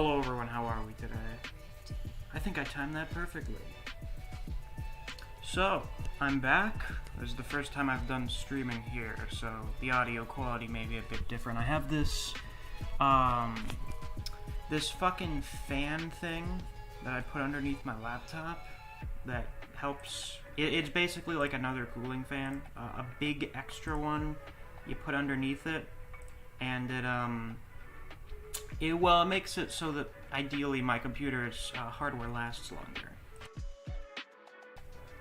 Hello everyone, how are we today? I think I timed that perfectly. So, I'm back. This is the first time I've done streaming here, so the audio quality may be a bit different. I have this, this fucking fan thing that I put underneath my laptop that helps. It's basically like another cooling fan, a big extra one you put underneath it, and it makes it so that ideally my computer's hardware lasts longer.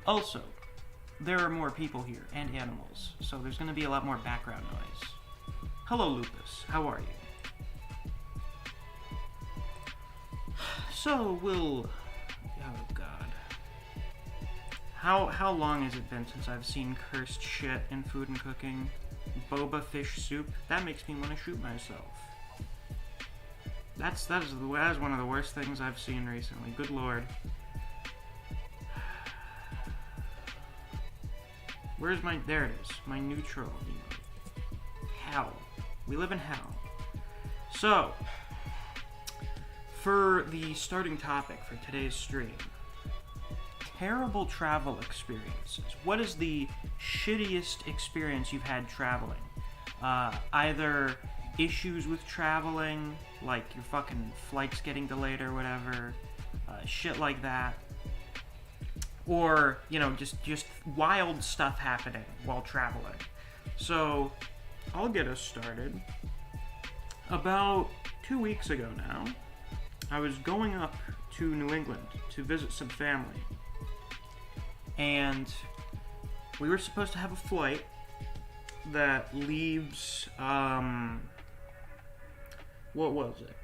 Also, there are more people here and animals, so there's going to be a lot more background noise. Hello, Lupus. How are you? So we'll. Oh God. How long has it been since I've seen cursed shit in food and cooking? Boba fish soup. That makes me want to shoot myself. That is one of the worst things I've seen recently. Good lord. Where's my... There it is. My neutral emote. Hell. We live in hell. So, for the starting topic for today's stream, terrible travel experiences. What is the shittiest experience you've had traveling? Either issues with traveling, like your fucking flight's getting delayed or whatever, shit like that. Or, you know, just wild stuff happening while traveling. So, I'll get us started. About 2 weeks ago now, I was going up to New England to visit some family. And we were supposed to have a flight that leaves, what was it?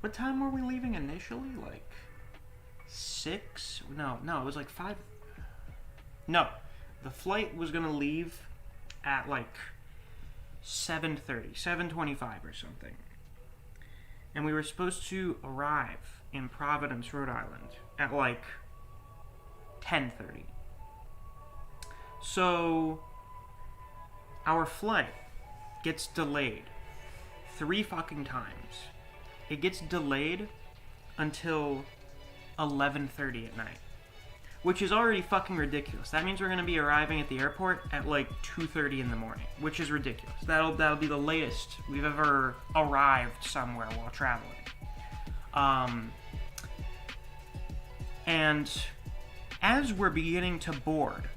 What time were we leaving initially? Like 6? No, it was like 5. No, the flight was gonna leave at like 7:30, 7:25 or something. And we were supposed to arrive in Providence, Rhode Island at like 10:30. So our flight gets delayed 3 fucking times. It gets delayed until 11:30 at night, which is already fucking ridiculous. That means we're gonna be arriving at the airport at like 2:30 in the morning, which is ridiculous. That'll be the latest we've ever arrived somewhere while traveling. And as we're beginning to board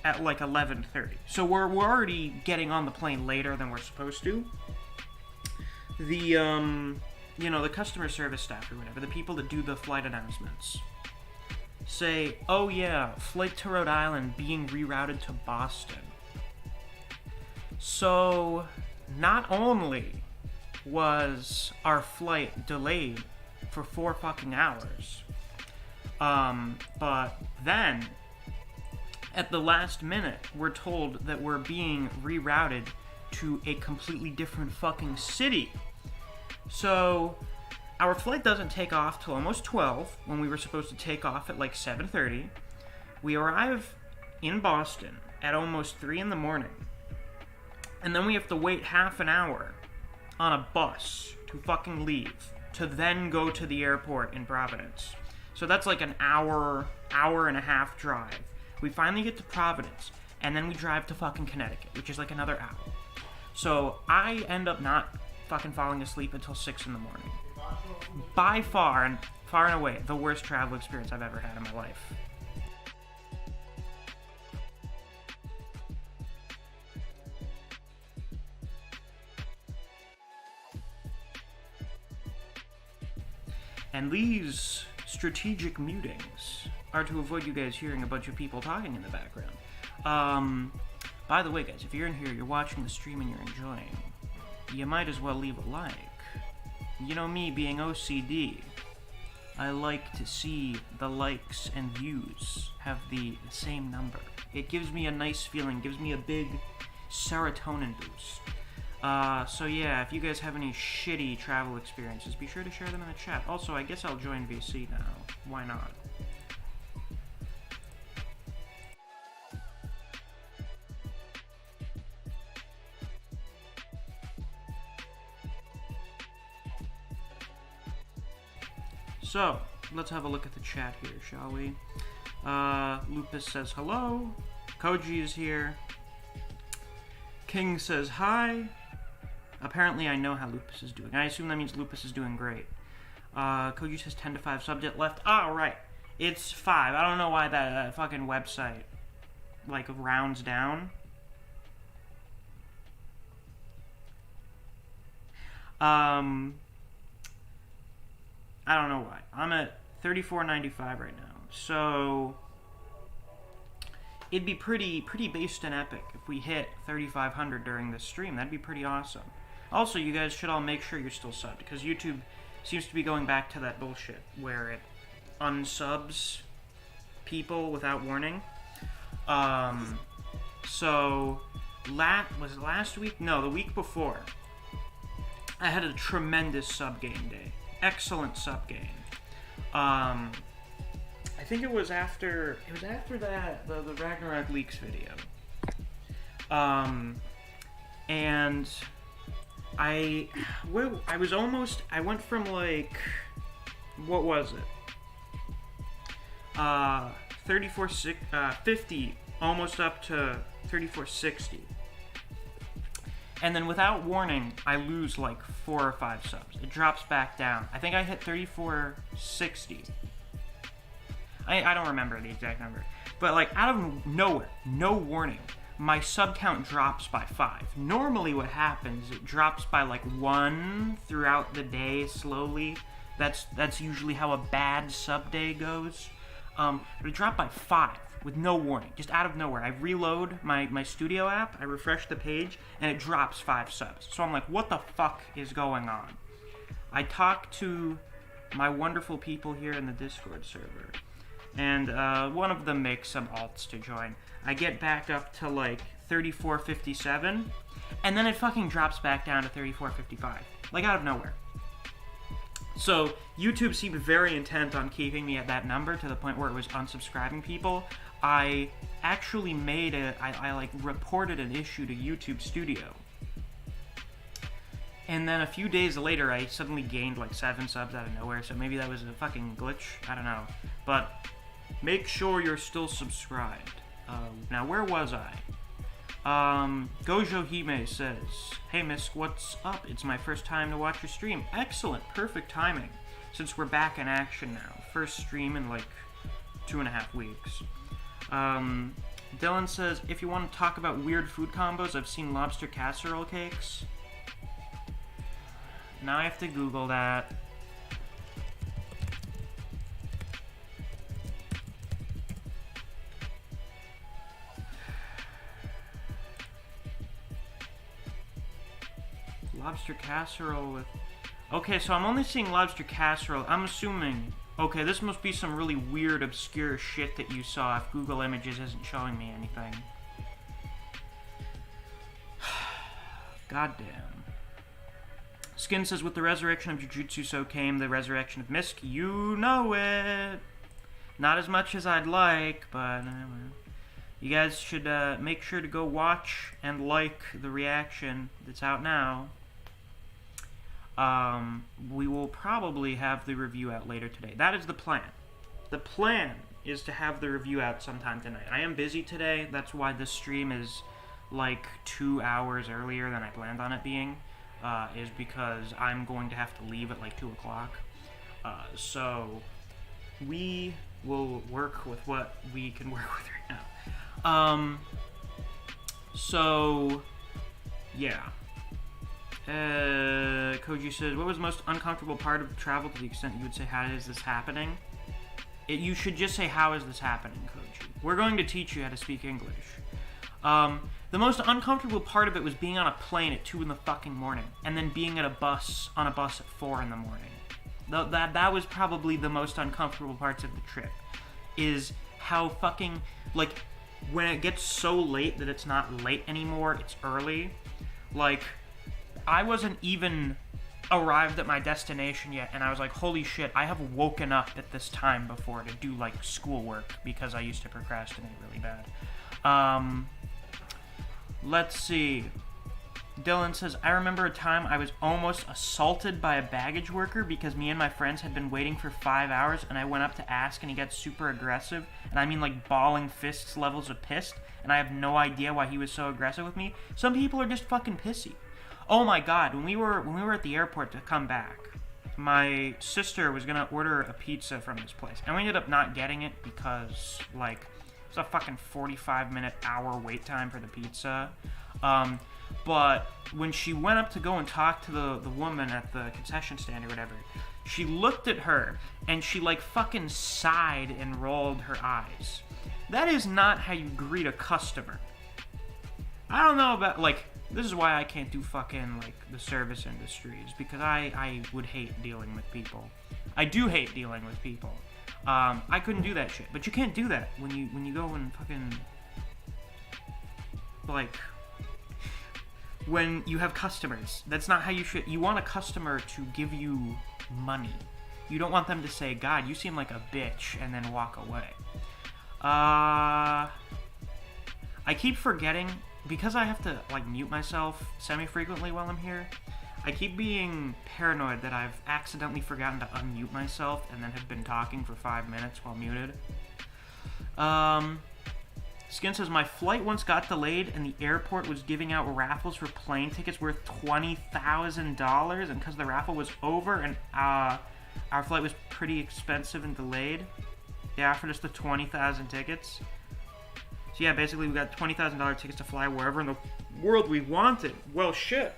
at like 11:30, so we're already getting on the plane later than we're supposed to. The you know, the customer service staff or whatever, the people that do the flight announcements, say, oh yeah, flight to Rhode Island being rerouted to Boston. So, not only was our flight delayed for 4 fucking hours, but then, at the last minute, we're told that we're being rerouted to a completely different fucking city. So, our flight doesn't take off till almost 12, when we were supposed to take off at like 7:30. We arrive in Boston at almost 3 in the morning. And then we have to wait half an hour on a bus to fucking leave, to then go to the airport in Providence. So that's like an hour and a half drive. We finally get to Providence, and then we drive to fucking Connecticut, which is like another hour. So I end up not fucking falling asleep until 6 in the morning. By far and away, the worst travel experience I've ever had in my life. And these strategic mutings are to avoid you guys hearing a bunch of people talking in the background. By the way, guys, if you're in here, you're watching the stream and you're enjoying, you might as well leave a like. You know me being OCD, I like to see the likes and views have the same number. It gives me a nice feeling, gives me a big serotonin boost. So yeah, if you guys have any shitty travel experiences, be sure to share them in the chat. Also, I guess I'll join VC now. Why not? So, let's have a look at the chat here, shall we? Lupus says hello. Koji is here. King says hi. Apparently I know how Lupus is doing. I assume that means Lupus is doing great. Koji says 10 to 5 subject left. Oh, right. It's 5. I don't know why that fucking website, like, rounds down. I don't know why. I'm at 34.95 right now. So it'd be pretty based and epic if we hit 3,500 during this stream. That'd be pretty awesome. Also, you guys should all make sure you're still subbed, because YouTube seems to be going back to that bullshit where it unsubs people without warning. So was it last week? No, the week before. I had a tremendous sub game day. Excellent sub game. I think it was after that the Ragnarok Leaks video. And I went from, like, what was it? 50, almost up to 3460. And then without warning, I lose like 4 or 5 subs. It drops back down. I think I hit 3460. I don't remember the exact number. But like out of nowhere, no warning, my sub count drops by 5. Normally what happens, it drops by like 1 throughout the day slowly. That's usually how a bad sub day goes. But it dropped by 5 with no warning, just out of nowhere. I reload my studio app, I refresh the page, and it drops 5 subs. So I'm like, what the fuck is going on? I talk to my wonderful people here in the Discord server, and one of them makes some alts to join. I get back up to like 3457, and then it fucking drops back down to 3455, like out of nowhere. So YouTube seemed very intent on keeping me at that number to the point where it was unsubscribing people. I actually I like reported an issue to YouTube Studio. And then a few days later, I suddenly gained like 7 subs out of nowhere, so maybe that was a fucking glitch, I don't know. But make sure you're still subscribed. Now, where was I? Gojo Hime says, "Hey Misc, what's up? It's my first time to watch your stream." Excellent, perfect timing, since we're back in action now. First stream in like 2.5 weeks. Dylan says, "If you want to talk about weird food combos, I've seen lobster casserole cakes." Now I have to Google that. Lobster casserole with... Okay, so I'm only seeing lobster casserole. I'm assuming... Okay, this must be some really weird, obscure shit that you saw if Google Images isn't showing me anything. Goddamn. Skin says, "With the resurrection of Jujutsu, so came the resurrection of Misc." You know it! Not as much as I'd like, but... You guys should make sure to go watch and like the reaction that's out now. We will probably have the review out later today. That is the plan. The plan is to have the review out sometime tonight. I am busy today. That's why this stream is like 2 hours earlier than I planned on it being. Is because I'm going to have to leave at like 2 o'clock. So we will work with what we can work with right now. So yeah. Koji says, "What was the most uncomfortable part of travel to the extent you would say, how is this happening?" You should just say, how is this happening, Koji? We're going to teach you how to speak English. The most uncomfortable part of it was being on a plane at 2 in the fucking morning, and then being on a bus at 4 in the morning. That was probably the most uncomfortable parts of the trip, is how fucking, like, when it gets so late that it's not late anymore, it's early. Like, I wasn't even arrived at my destination yet, and I was like, holy shit, I have woken up at this time before to do, like, schoolwork, because I used to procrastinate really bad. Let's see. Dylan says, I remember a time I was almost assaulted by a baggage worker because me and my friends had been waiting for 5 hours, and I went up to ask, and he got super aggressive, and I mean like balling fists levels of pissed, and I have no idea why he was so aggressive with me. Some people are just fucking pissy. Oh my god, when we were at the airport to come back, my sister was gonna order a pizza from this place, and we ended up not getting it because, like, it was a fucking 45-minute hour wait time for the pizza. But when she went up to go and talk to the woman at the concession stand or whatever, she looked at her and she like fucking sighed and rolled her eyes. That is not how you greet a customer. I don't know about, like, this is why I can't do fucking, like, the service industries, because I would hate dealing with people. I do hate dealing with people. I couldn't do that shit, but you can't do that when you go and fucking, like, when you have customers. That's not how you should. You want a customer to give you money. You don't want them to say, God, you seem like a bitch, and then walk away. I keep forgetting, because I have to, like, mute myself semi-frequently while I'm here, I keep being paranoid that I've accidentally forgotten to unmute myself and then have been talking for 5 minutes while muted. Skin says, my flight once got delayed and the airport was giving out raffles for plane tickets worth $20,000, and because the raffle was over and our flight was pretty expensive and delayed, they offered us the 20,000 tickets. So yeah, basically we got $20,000 tickets to fly wherever in the world we wanted. Well, shit.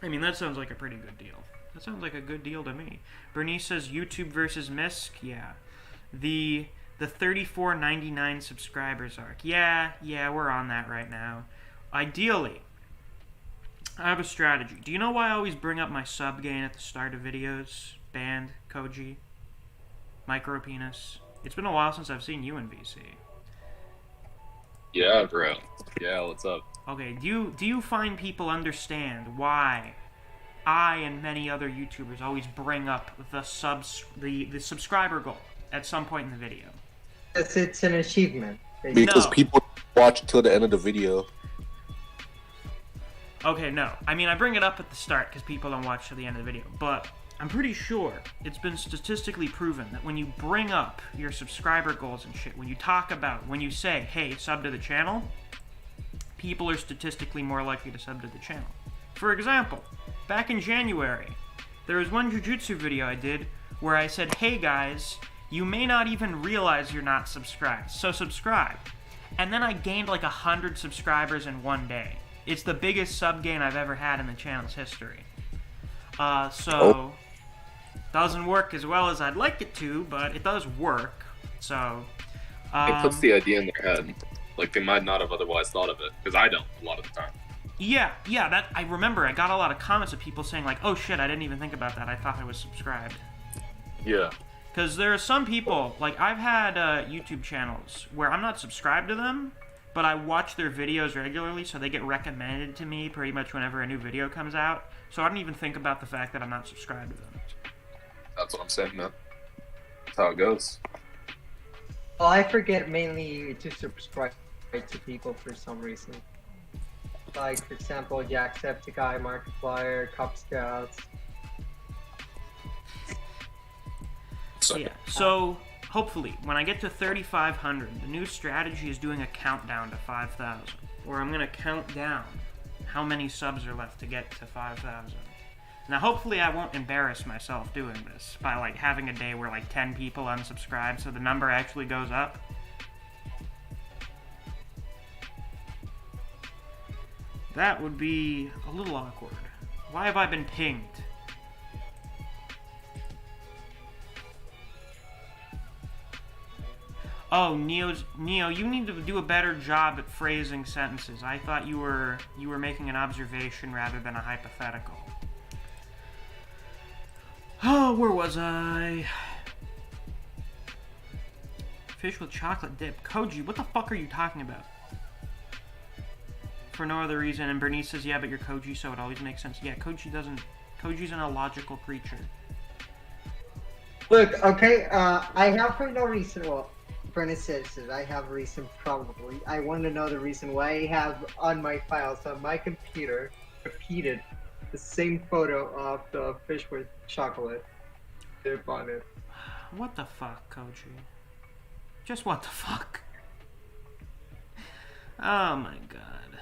I mean, that sounds like a pretty good deal. That sounds like a good deal to me. Bernice says, YouTube versus Misc. Yeah. The $34.99 subscribers arc. Yeah, we're on that right now. Ideally, I have a strategy. Do you know why I always bring up my sub gain at the start of videos? Band, Koji, Micro Penis. It's been a while since I've seen you in VC. Yeah, bro. Yeah, what's up? Okay, do you find people understand why I and many other YouTubers always bring up the subscriber goal at some point in the video? It's an achievement. Because people watch till the end of the video. Okay, no. I mean, I bring it up at the start because people don't watch till the end of the video, but I'm pretty sure it's been statistically proven that when you bring up your subscriber goals and shit, when you say, hey, sub to the channel, people are statistically more likely to sub to the channel. For example, back in January, there was one Jujutsu video I did where I said, hey guys, you may not even realize you're not subscribed, so subscribe. And then I gained like 100 subscribers in one day. It's the biggest sub gain I've ever had in the channel's history. Doesn't work as well as I'd like it to, but it does work. So, it puts the idea in their head. Like, they might not have otherwise thought of it, because I don't a lot of the time. Yeah, that I remember. I got a lot of comments of people saying like, "Oh shit, I didn't even think about that. I thought I was subscribed." Yeah. Because there are some people, like I've had YouTube channels where I'm not subscribed to them, but I watch their videos regularly, so they get recommended to me pretty much whenever a new video comes out. So I don't even think about the fact that I'm not subscribed to them. That's what I'm saying, man. That's how it goes. Well, I forget mainly to subscribe to people for some reason. Like, for example, Jacksepticeye, Markiplier, Cub Scouts. Yeah, so hopefully, when I get to 3,500, the new strategy is doing a countdown to 5,000. Where I'm going to count down how many subs are left to get to 5,000. Now, hopefully I won't embarrass myself doing this by, like, having a day where, like, 10 people unsubscribe so the number actually goes up. That would be a little awkward. Why have I been pinged? Oh, Neo, you need to do a better job at phrasing sentences. I thought you were making an observation rather than a hypothetical. Oh, where was I? Fish with chocolate dip. Koji, what the fuck are you talking about? For no other reason. And Bernice says, yeah, but you're Koji, so it always makes sense. Yeah, Koji's an illogical creature. Look, okay, I have for no reason, well, Bernie says I have a reason probably. I want to know the reason why I have on my files on my computer repeated the same photo of the fish with chocolate dip on it. What the fuck, Koji? Just what the fuck? Oh my god.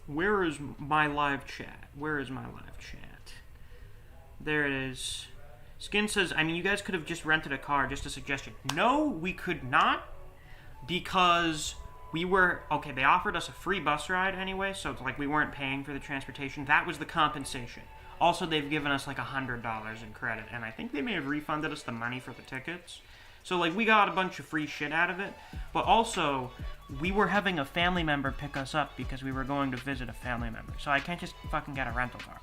Where is my live chat? Where is my live chat? There it is. Skin says, I mean, you guys could have just rented a car, just a suggestion. No, we could not, because we were, okay, they offered us a free bus ride anyway, so it's like we weren't paying for the transportation. That was the compensation. Also, they've given us like $100 in credit, and I think they may have refunded us the money for the tickets. So, like, we got a bunch of free shit out of it, but also, we were having a family member pick us up because we were going to visit a family member, so I can't just fucking get a rental car.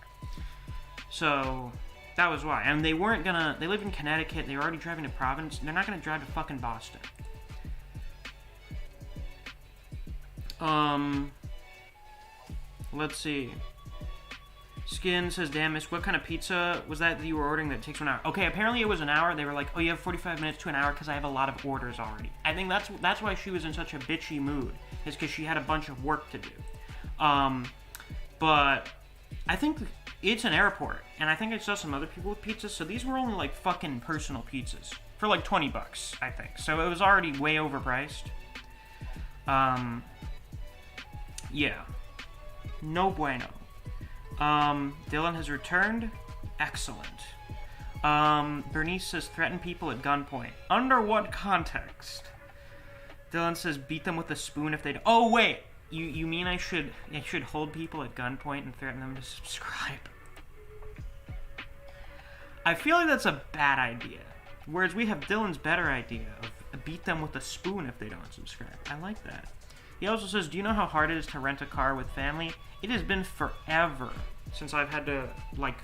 So, that was why. And they weren't gonna, they live in Connecticut, they were already driving to Providence, they're not gonna drive to fucking Boston. Let's see. Skin says, damn, Miss, what kind of pizza was that you were ordering that takes 1 hour? Okay, apparently it was an hour. They were like, oh, you have 45 minutes to an hour because I have a lot of orders already. I think that's why she was in such a bitchy mood, is because she had a bunch of work to do. But I think it's an airport, and I think I saw some other people with pizzas, so these were only like fucking personal pizzas for like 20 bucks, I think. So it was already way overpriced. Yeah. No bueno. Dylan has returned. Excellent. Bernice says, threaten people at gunpoint. Under what context? Dylan says, beat them with a spoon if they... Oh, wait! You mean I should hold people at gunpoint and threaten them to subscribe? I feel like that's a bad idea. Whereas we have Dylan's better idea of beat them with a spoon if they don't subscribe. I like that. He also says, do you know how hard it is to rent a car with family? It has been forever since I've had to, like,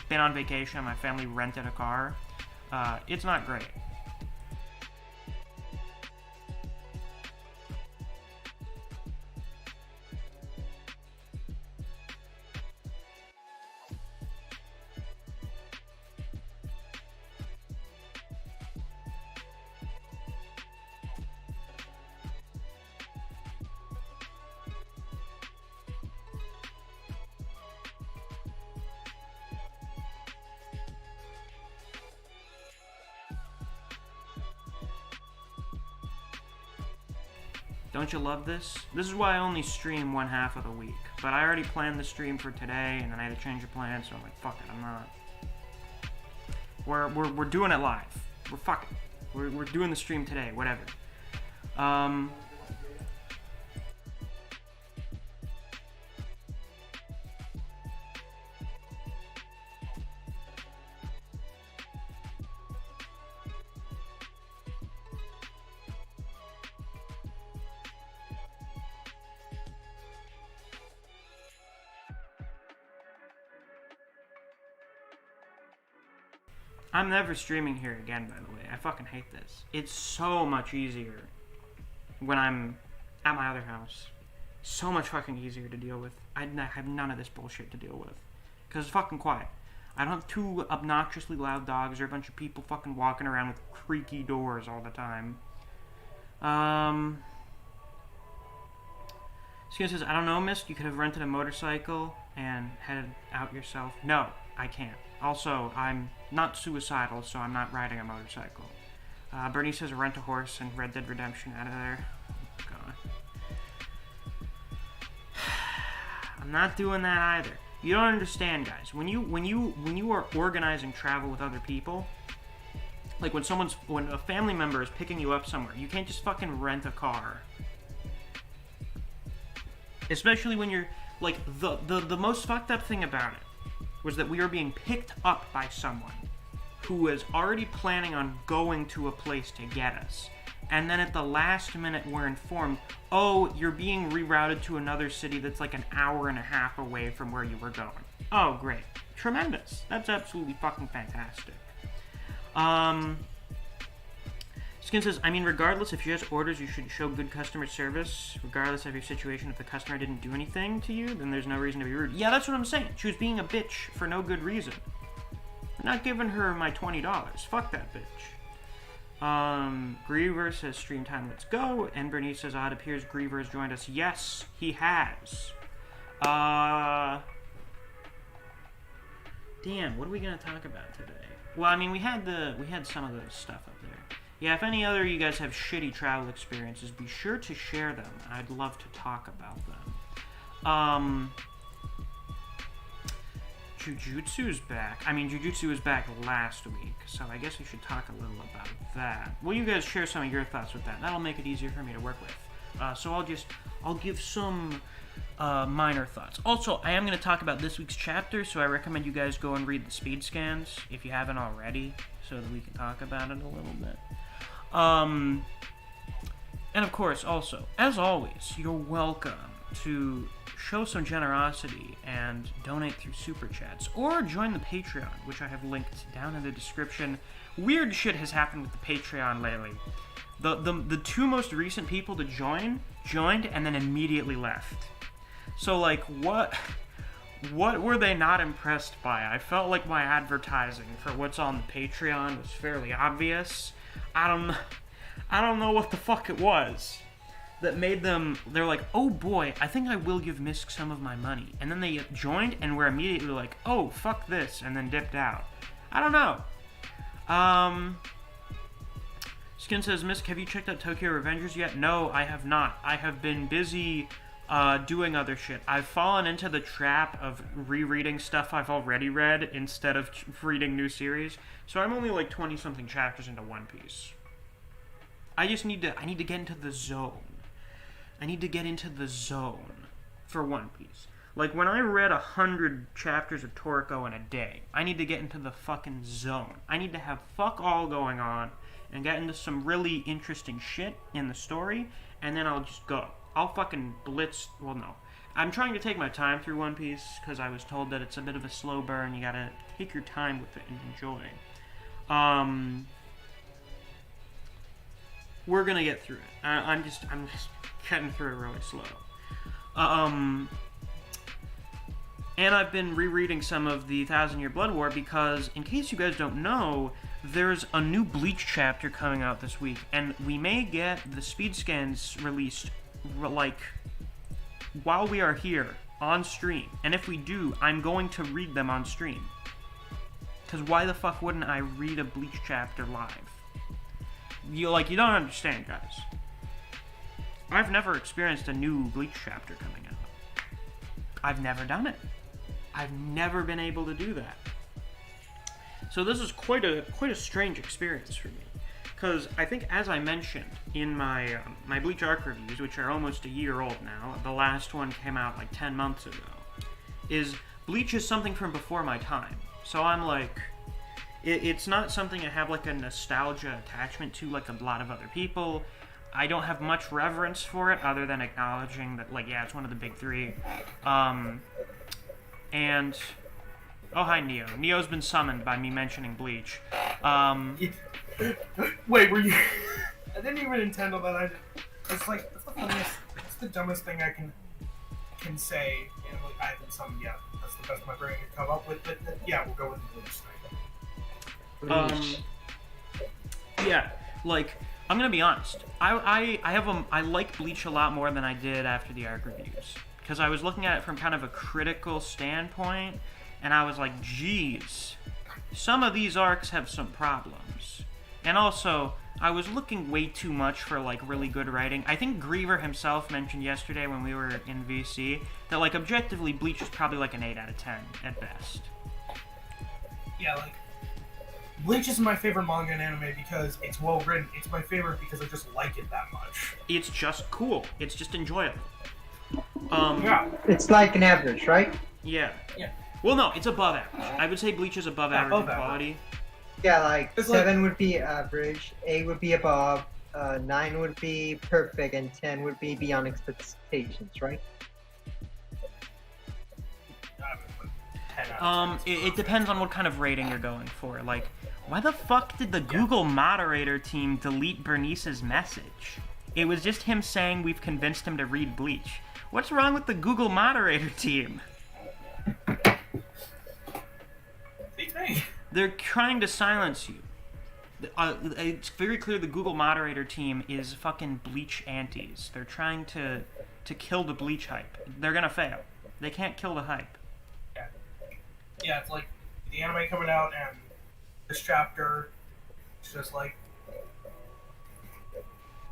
been on vacation and my family rented a car. It's not great. Don't you love this? This is why I only stream 1/2 of the week. But I already planned the stream for today, and then I had to change the plan, so I'm like, fuck it, I'm not. We're doing it live. We're fucking. We're doing the stream today, whatever. I'm never streaming here again, by the way. I fucking hate this. It's so much easier when I'm at my other house. So much fucking easier to deal with. I have none of this bullshit to deal with. Because it's fucking quiet. I don't have 2 obnoxiously loud dogs or a bunch of people fucking walking around with creaky doors all the time. Skin says, I don't know, Misc, you could have rented a motorcycle and headed out yourself. No, I can't. Also, I'm not suicidal, so I'm not riding a motorcycle. Bernie says rent a horse and Red Dead Redemption out of there. Oh, God. I'm not doing that either. You don't understand, guys. When you are organizing travel with other people, like when a family member is picking you up somewhere, you can't just fucking rent a car. Especially when you're like the most fucked up thing about it was that we were being picked up by someone who was already planning on going to a place to get us. And then at the last minute we're informed, oh, you're being rerouted to another city that's like 1.5 hours away from where you were going. Oh, great. Tremendous. That's absolutely fucking fantastic. Skin says, I mean, regardless, if she has orders, you should show good customer service. Regardless of your situation, if the customer didn't do anything to you, then there's no reason to be rude. Yeah, that's what I'm saying. She was being a bitch for no good reason. I'm not giving her my $20. Fuck that bitch. Griever says stream time, let's go. And Bernice says, it appears Griever has joined us. Yes, he has. Damn, what are we gonna talk about today? Well, I mean, we had some of the stuff up there. Yeah, if any other of you guys have shitty travel experiences, be sure to share them. I'd love to talk about them. Jujutsu's back. I mean, Jujutsu was back last week, so I guess we should talk a little about that. Will you guys share some of your thoughts with that? That'll make it easier for me to work with. So I'll give some minor thoughts. Also, I am going to talk about this week's chapter, so I recommend you guys go and read the speed scans if you haven't already, so that we can talk about it a little bit. And of course, also, as always, you're welcome to show some generosity and donate through Super Chats, or join the Patreon, which I have linked down in the description. Weird shit has happened with the Patreon lately. The two most recent people to joined and then immediately left. So, like, what were they not impressed by? I felt like my advertising for what's on the Patreon was fairly obvious. I don't know what the fuck it was that made them, they're like, oh boy, I think I will give Misc some of my money. And then they joined and were immediately like, oh, fuck this, and then dipped out. I don't know. Skin says, Misc, have you checked out Tokyo Revengers yet? No, I have not. I have been busy doing other shit. I've fallen into the trap of rereading stuff I've already read instead of reading new series. So I'm only like 20-something chapters into One Piece. I need to get into the zone. I need to get into the zone for One Piece. Like, when I read 100 chapters of Toriko in a day, I need to get into the fucking zone. I need to have fuck all going on and get into some really interesting shit in the story, and then I'll just go. I'll fucking blitz. Well, no. I'm trying to take my time through One Piece because I was told that it's a bit of a slow burn. You gotta take your time with it and enjoy. We're gonna get through it. I'm just getting through it really slow. And I've been rereading some of the 1,000-Year Blood War because, in case you guys don't know, there's a new Bleach chapter coming out this week, and we may get the speed scans released, like, while we are here on stream. And if we do, I'm going to read them on stream. Because why the fuck wouldn't I read a Bleach chapter live? You don't understand, guys. I've never experienced a new Bleach chapter coming out. I've never done it. I've never been able to do that. So this is quite a strange experience for me. Because I think, as I mentioned in my my Bleach arc reviews, which are almost a year old now, the last one came out like 10 months ago, is Bleach is something from before my time. So I'm like, it's not something I have like a nostalgia attachment to like a lot of other people. I don't have much reverence for it other than acknowledging that, like, yeah, it's one of the big three. And oh, hi, Neo. Neo's been summoned by me mentioning Bleach. Wait, were you? I didn't even intend on that. It's like, it's the funniest, it's the dumbest thing I can say. And like, I haven't summoned yet. That's the best my brain can come up with. But yeah, we'll go with the Bleach thing. Yeah, like, I'm gonna be honest. I like Bleach a lot more than I did after the arc reviews, because I was looking at it from kind of a critical standpoint, and I was like, geez, some of these arcs have some problems. And also, I was looking way too much for, like, really good writing. I think Griever himself mentioned yesterday when we were in VC that, like, objectively, Bleach is probably like an 8 out of 10 at best. Yeah, like, Bleach is my favorite manga and anime because it's well written. It's my favorite because I just like it that much. It's just cool. It's just enjoyable. Yeah. It's like an average, right? Yeah. Yeah. Well, no, it's above average. I would say Bleach is above average in quality. Yeah, like It's 7 would be average, 8 would be above, 9 would be perfect, and 10 would be beyond expectations, right? It depends on what kind of rating you're going for. Like, why the fuck did the Google moderator team delete Bernice's message? It was just him saying we've convinced him to read Bleach. What's wrong with the Google moderator team? They're trying to silence you. It's very clear the Google moderator team is fucking Bleach antis. They're trying to kill the Bleach hype. They're gonna fail. They can't kill the hype. Yeah, it's like the anime coming out and this chapter, it's just like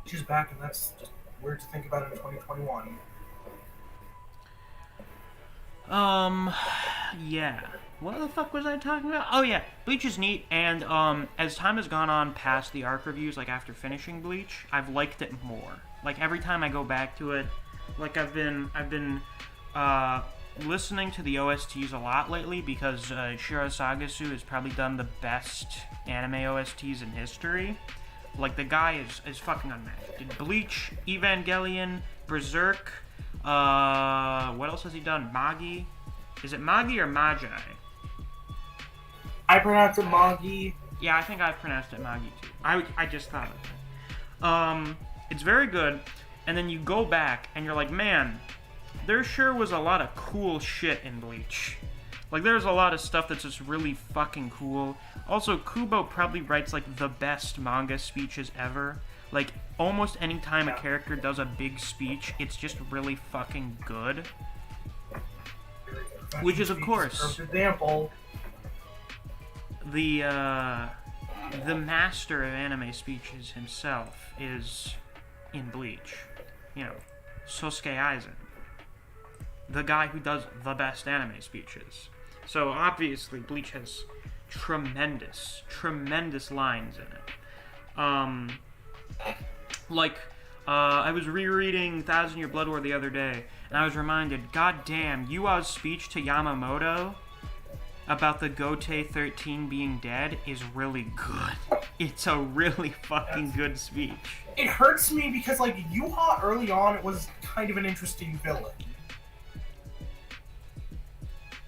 she's back, and that's just weird to think about in 2021. Yeah. What the fuck was I talking about? Oh yeah, Bleach is neat, and as time has gone on past the arc reviews, like after finishing Bleach, I've liked it more. Like every time I go back to it, like I've been listening to the OSTs a lot lately because Shiro Sagasu has probably done the best anime OSTs in history. Like the guy is fucking unmatched. Did Bleach, Evangelion, Berserk, what else has he done? Magi? Is it Magi or Magi? I pronounce it Magi. Yeah, I think I pronounced it Magi too. I just thought of it. It's very good, and then you go back and you're like, man, there sure was a lot of cool shit in Bleach. Like, there's a lot of stuff that's just really fucking cool. Also, Kubo probably writes, like, the best manga speeches ever. Like, almost any time a character does a big speech, it's just really fucking good. Which is, of course, example, the master of anime speeches himself is in Bleach. You know, Sosuke Aizen. The guy who does the best anime speeches. So, obviously, Bleach has tremendous lines in it. I was rereading Thousand Year Blood War the other day, and I was reminded, goddamn, Yua's speech to Yamamoto about the Gote 13 being dead is really good. It's a really fucking good speech. It hurts me because, like, Yuha early on was kind of an interesting villain.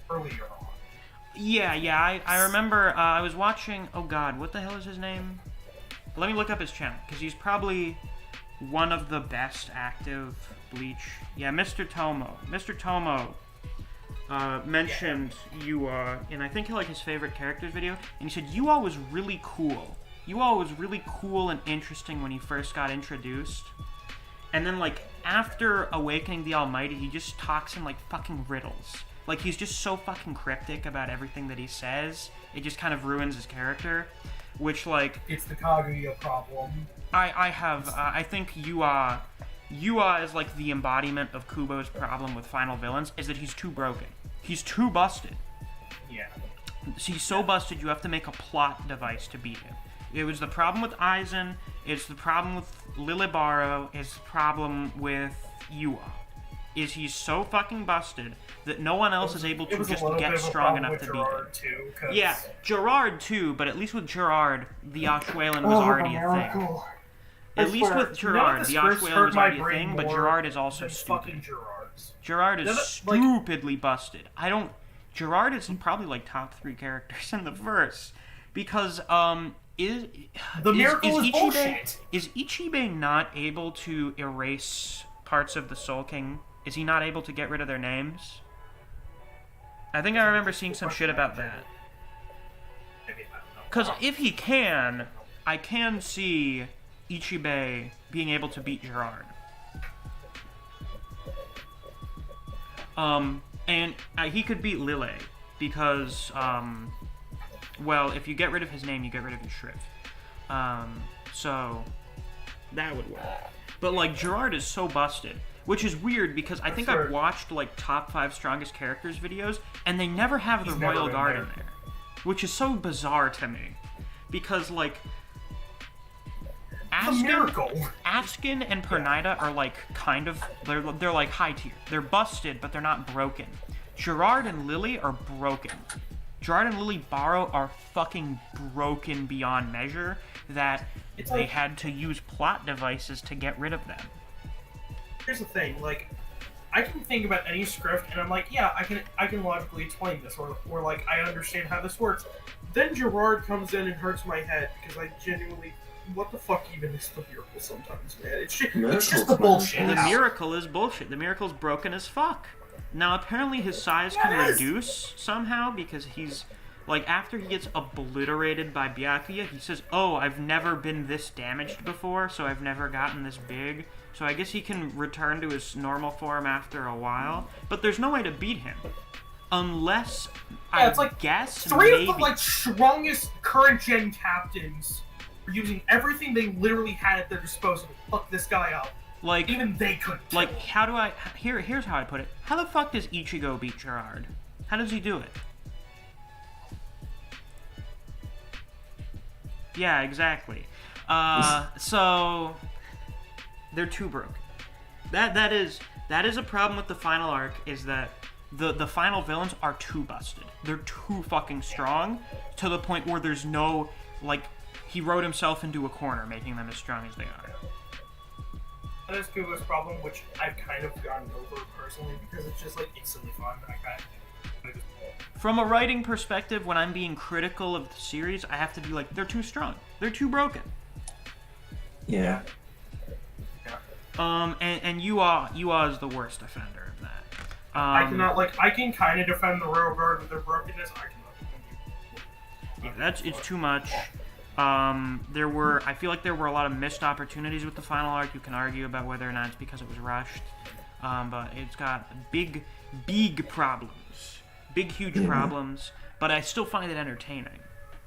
Earlier on. Yeah, I remember, I was watching, oh god, what the hell is his name? Let me look up his channel, because he's probably one of the best active Bleach. Yeah, Mr. Tomo. Mr. Tomo mentioned Yua in, I think, like his favorite characters video, and he said Yua was really cool. Yua was really cool and interesting when he first got introduced. And then, like, after awakening the Almighty, he just talks in, like, fucking riddles. Like, he's just so fucking cryptic about everything that he says, it just kind of ruins his character. Which, like... It's the Kaguya problem. I think Yua is, like, the embodiment of Kubo's problem with final villains, is that he's too broken. He's too busted. Yeah. He's so busted, you have to make a plot device to beat him. It was the problem with Aizen, it's the problem with Lilibaro, it's the problem with Yua. Is he's so fucking busted that no one else is able to just get strong enough to beat him. Too, yeah, Gerard too, but at least with Gerard, the Ashwailan was already a thing. At least with Gerard, the Ashwailan was already a thing, but Gerard is also stupid. Gerard is stupidly busted. Gerard is probably like top 3 characters in the verse. Because, is Ichibe not able to erase parts of the Soul King? Is he not able to get rid of their names? I think I remember seeing some shit about that. Because if he can, I can see Ichibe being able to beat Gerard. And he could beat Lille, because, well, if you get rid of his name, you get rid of his shrift. So, that would work. But, like, Gerard is so busted. Which is weird, because I think I've watched, like, top 5 strongest characters videos, and they never have the Royal Guard in there. Which is so bizarre to me. Because, like... Askin and Pernida are, like, kind of... They're like, high tier. They're busted, but they're not broken. Gerard and Lily are broken. Gerard and Lily Barrow are fucking broken beyond measure, that they had to use plot devices to get rid of them. Here's the thing, like, I can think about any script, and I'm like, yeah, I can logically explain this, or like, I understand how this works. Then Gerard comes in and hurts my head, because I genuinely, what the fuck even is the miracle sometimes, man? It's just the bullshit. The miracle is bullshit. The miracle's broken as fuck. Now, apparently his size can reduce somehow, because he's Like, after he gets obliterated by Byakuya, he says, oh, I've never been this damaged before, so I've never gotten this big. So I guess he can return to his normal form after a while. But there's no way to beat him. Unless, Yeah, it's like guess, three maybe... of the like strongest current gen captains are using everything they literally had at their disposal to fuck this guy up. Like, even they couldn't. Like, how do I... Here's how I put it. How the fuck does Ichigo beat Gerard? How does he do it? Yeah, exactly. So... They're too broken. That is a problem with the final arc, is that the final villains are too busted. They're too fucking strong, to the point where there's no... Like, he wrote himself into a corner, making them as strong as they are. That is Kubo's problem, which I've kind of gotten over personally, because it's just like instantly fun. From a writing perspective, when I'm being critical of the series, I have to be like, they're too strong. They're too broken. Yeah. And Yua is the worst offender of that. I cannot, like, I can kind of defend the Railroad with their brokenness. I cannot. Yeah, it's too much. I feel like there were a lot of missed opportunities with the final arc. You can argue about whether or not it's because it was rushed. But it's got big problems. Big, huge problems. But I still find it entertaining.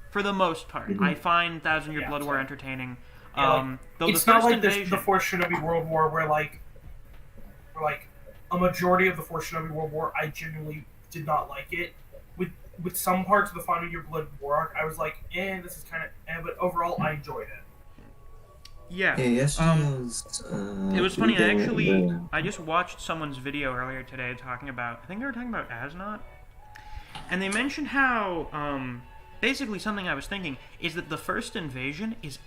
For the most part. I find Thousand Year Blood War entertaining. It's not like the Fourth Shinobi World War where, like, a majority of the Fourth Shinobi World War, I genuinely did not like it. With some parts of the Final Year Blood War arc, I was like, this is kind of, but overall, I enjoyed it. Yeah. Yes. It was funny. I just watched someone's video earlier today talking about. I think they were talking about Asnot, and they mentioned how basically something I was thinking is that the first invasion is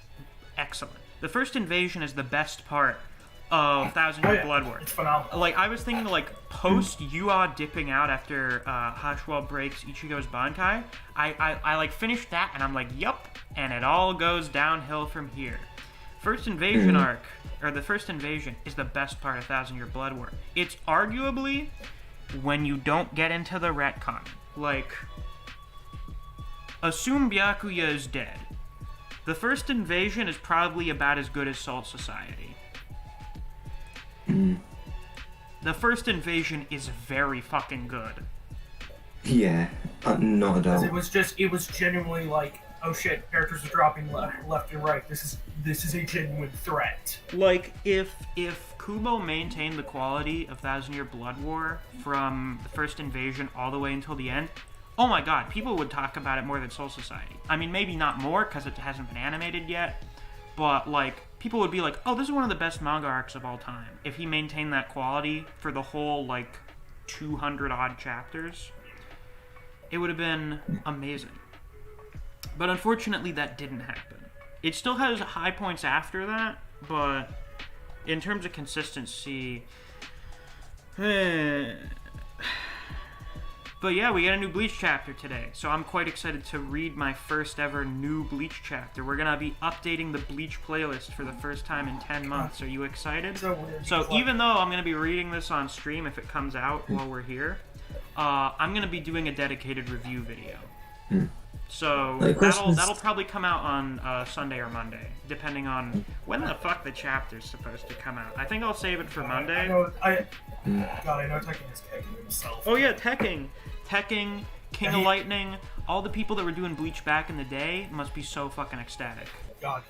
excellent. The first invasion is the best part of Thousand Year Blood War. It's phenomenal. Like, I was thinking, like, post Yua dipping out after Hashwell breaks Ichigo's Bankai, I like, finished that, and I'm like, yup, and it all goes downhill from here. First invasion arc, or the first invasion, is the best part of Thousand Year Blood War. It's arguably when you don't get into the retcon. Like, assume Byakuya is dead. The first invasion is probably about as good as Salt Society. The first invasion is very fucking good. Yeah, not at all. It was genuinely like, oh shit, characters are dropping left and right. This is a genuine threat. Like, if Kubo maintained the quality of Thousand Year Blood War from the first invasion all the way until the end, oh my god, people would talk about it more than Soul Society. I mean, maybe not more, because it hasn't been animated yet, but, like, people would be like, oh, this is one of the best manga arcs of all time. If he maintained that quality for the whole, like, 200-odd chapters, it would have been amazing. But unfortunately, that didn't happen. It still has high points after that, but in terms of consistency... But yeah, we got a new Bleach chapter today, so I'm quite excited to read my first ever new Bleach chapter. We're gonna be updating the Bleach playlist for the first time in 10 months. Are you excited? So even though I'm gonna be reading this on stream if it comes out while we're here, I'm gonna be doing a dedicated review video. So that'll probably come out on Sunday or Monday, depending on when the fuck the chapter's supposed to come out. I think I'll save it for Monday. I know Tekken is kicking himself. Oh yeah, Tekking, King of Lightning, all the people that were doing Bleach back in the day must be so fucking ecstatic. God,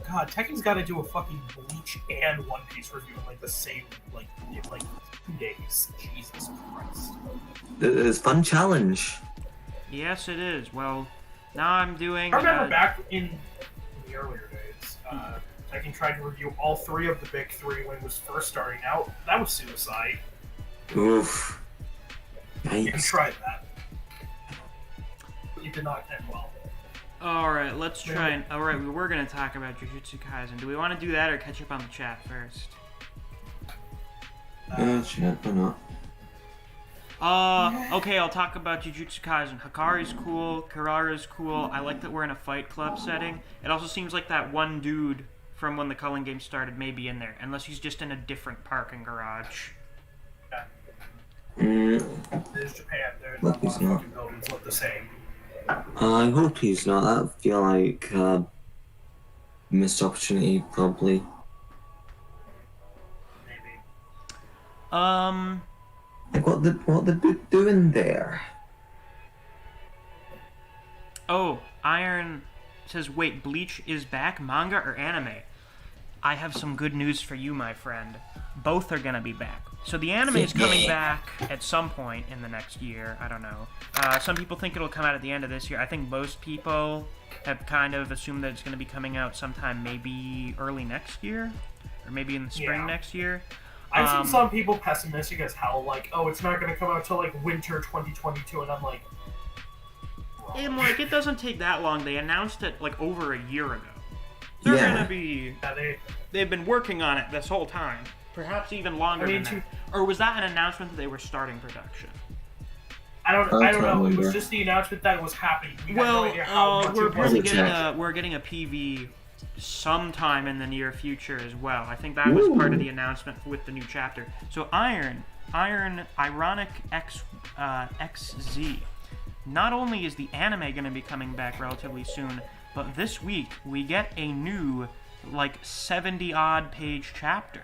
Tekken's got to do a fucking Bleach and One Piece review in like the same in 2 days. Jesus Christ. It's a fun challenge. Yes, it is. Well, now I'm doing... I remember back in the earlier days, Tekken tried to review all 3 of the big 3 when it was first starting out. That was suicide. Oof. Nice. You can try that. It did not end well. Alright, let's try and... Alright, we were going to talk about Jujutsu Kaisen. Do we want to do that or catch up on the chat first? Chat, why not? Okay, I'll talk about Jujutsu Kaisen. Hikari's cool, Kirara's cool. I like that we're in a fight club setting. It also seems like that one dude from when the Culling game started may be in there, unless he's just in a different parking garage. There's Japan. There's a lot of fucking buildings look the same. I hope he's not. I feel like missed opportunity, probably. Maybe. Like what the boot doing there? Oh, Iron says, wait, Bleach is back, manga or anime? I have some good news for you, my friend. Both are gonna be back. So the anime is coming back at some point in the next year. I don't know. Some people think it'll come out at the end of this year. I think most people have kind of assumed that it's gonna be coming out sometime maybe early next year, or maybe in the spring next year. I've seen some people pessimistic as hell, like, oh, it's not gonna come out till like winter 2022, and I'm like, And like, it doesn't take that long. They announced it like over a year ago. They're gonna be. yeah, They've been working on it this whole time, perhaps even longer than that. Or was that an announcement that they were starting production? I don't know. It was just the announcement that it was happening. We had no idea how much we're it was. apparently we're getting a PV sometime in the near future as well. I think that was part of the announcement with the new chapter. So Ironic XZ. Not only is the anime going to be coming back relatively soon, but this week we get a new, like, 70-odd page chapter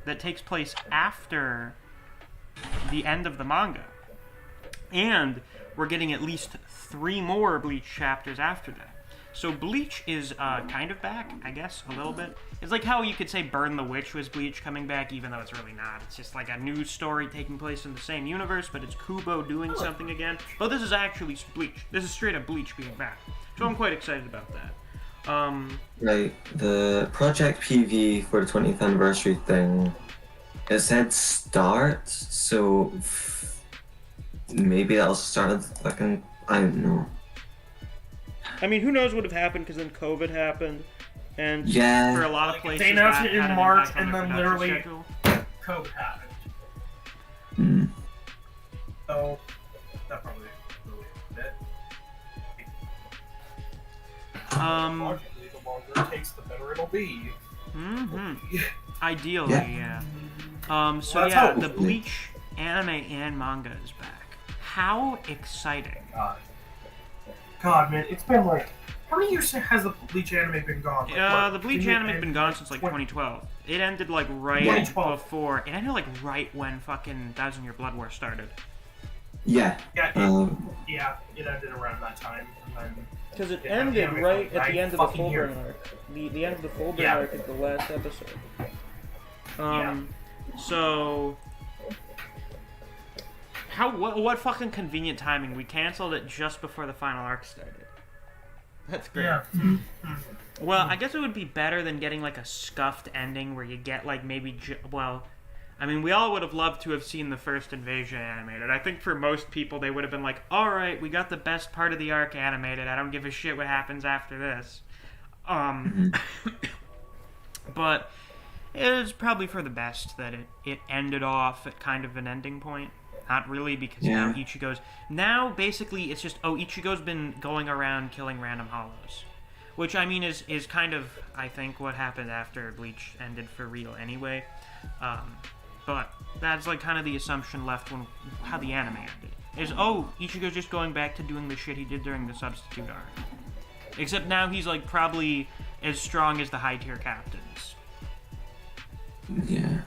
that takes place after the end of the manga. And we're getting at least 3 more Bleach chapters after that. So Bleach is kind of back, I guess, a little bit. It's like how you could say Burn the Witch was Bleach coming back, even though it's really not. It's just like a new story taking place in the same universe, but it's Kubo doing something again. But this is actually Bleach. This is straight up Bleach being back. So I'm quite excited about that. Right, the Project PV for the 20th anniversary thing, it said start, so maybe that'll start fucking, I don't know. I mean, who knows what would have happened, because then COVID happened, and Yeah. for a lot of places, They announced it that had in an March, impact on and their then production literally schedule. COVID happened. Mm. So that probably really it. Logically, the longer it takes, the better it'll be. Ideally, yeah. So That's yeah, how- the Bleach anime and manga is back. How exciting! God, man, it's been like, how many years has the Bleach anime been gone? Like, what, The Bleach didn't it anime's end been gone since like 2012. It ended like right 2012. before. It ended like right when fucking 1,000 Year Blood War started. Yeah. Yeah, it ended around that time, and then Because it Yeah, ended yeah, right like, at the nine end of the fucking full years. burn arc. The end of the full burn Yeah. arc is the last episode. Yeah. So what fucking convenient timing. We canceled it just before the final arc started. That's great. yeah. Well, I guess it would be better than getting like a scuffed ending where you get like maybe I mean, we all would have loved to have seen the first Invasion animated. I think for most people, they would have been like, all right, we got the best part of the arc animated. I don't give a shit what happens after this. But it was probably for the best that it ended off at kind of an ending point. Not really, because now Ichigo's... Now, basically, it's just, Ichigo's been going around killing random hollows. Which, I mean, is kind of, I think, what happened after Bleach ended for real anyway. But that's, like, kind of the assumption left when how the anime ended. Is, Ichigo's just going back to doing the shit he did during the Substitute arc. Except now he's, like, probably as strong as the high-tier captains. Yeah.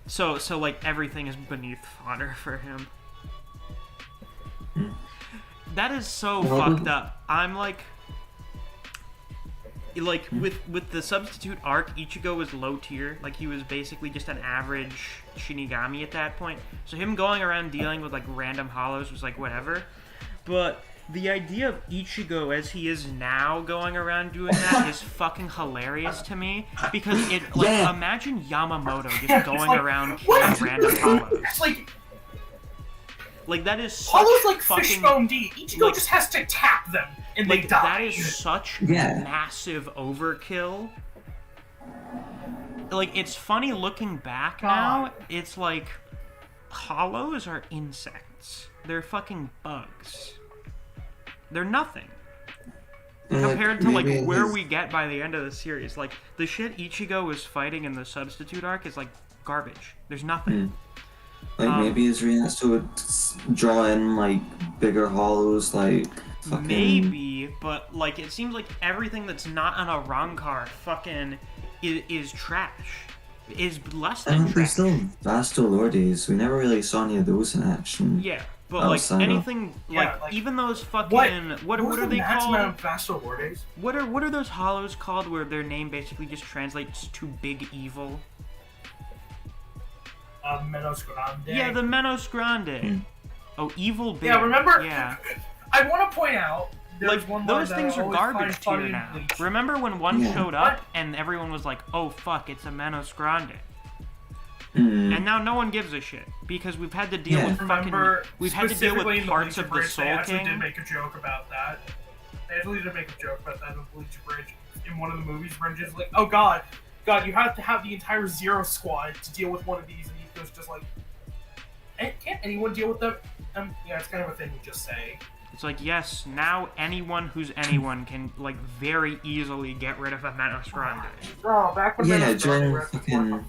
So like everything is beneath fodder for him. That is so fucked up. I'm like with the Substitute arc, Ichigo was low tier. Like he was basically just an average Shinigami at that point. So him going around dealing with like random hollows was like whatever. But the idea of Ichigo as he is now going around doing that is fucking hilarious to me, because it imagine Yamamoto just going around killing random hollows. Like that is such Hollows like fucking Fishbone D. Ichigo just has to tap them and they die. That is such massive overkill. Like it's funny looking back now. It's like hollows are insects. They're fucking bugs. They're nothing compared to like where we get by the end of the series. Like the shit Ichigo is fighting in the Substitute arc is like garbage. There's nothing. Like maybe Izri has to draw in like bigger hollows, like fucking. Maybe, but like it seems like everything that's not on a ROM card fucking is trash. Is less than trash. There's still Vasto Lordes. We never really saw any of those in action. Yeah, but like anything, like even those fucking what are they called? Vasto Lordes? What are those hollows called where their name basically just translates to big evil? Menos Grande. Yeah, the Menos Grande. Oh, evil big. Yeah, remember? Yeah. I want to point out. Like, those things are garbage tier now. Remember when one showed up and everyone was like, oh fuck, it's a Menos Grande. And now no one gives a shit because we've had to deal with fucking. We've had to deal with parts of the Soul King. They did make a joke about that. They actually did make a joke about that in Bleach Bridge in one of the movies. Bridge is like, oh god, you have to have the entire Zero Squad to deal with one of these, and he goes just like, can't anyone deal with them? Yeah, it's kind of a thing we just say. It's like, yes, now anyone who's anyone can, like, very easily get rid of a Menos Grande. Oh, back when Menos Grande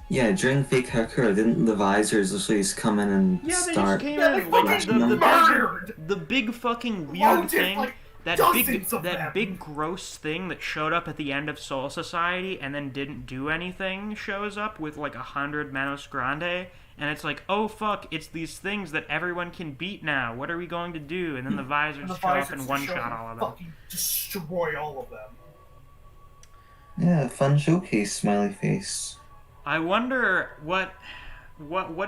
Yeah, during Fake Hakura, didn't the visors just come in and start? Yeah, they just came in, like, the big fucking weird thing, like, that big gross thing that showed up at the end of Soul Society and then didn't do anything shows up with, like, 100 Menos Grande. And it's like, oh fuck, it's these things that everyone can beat now. What are we going to do? And then the visors show up and one-shot all of them. Fucking destroy all of them. Yeah, fun showcase, smiley face. I wonder what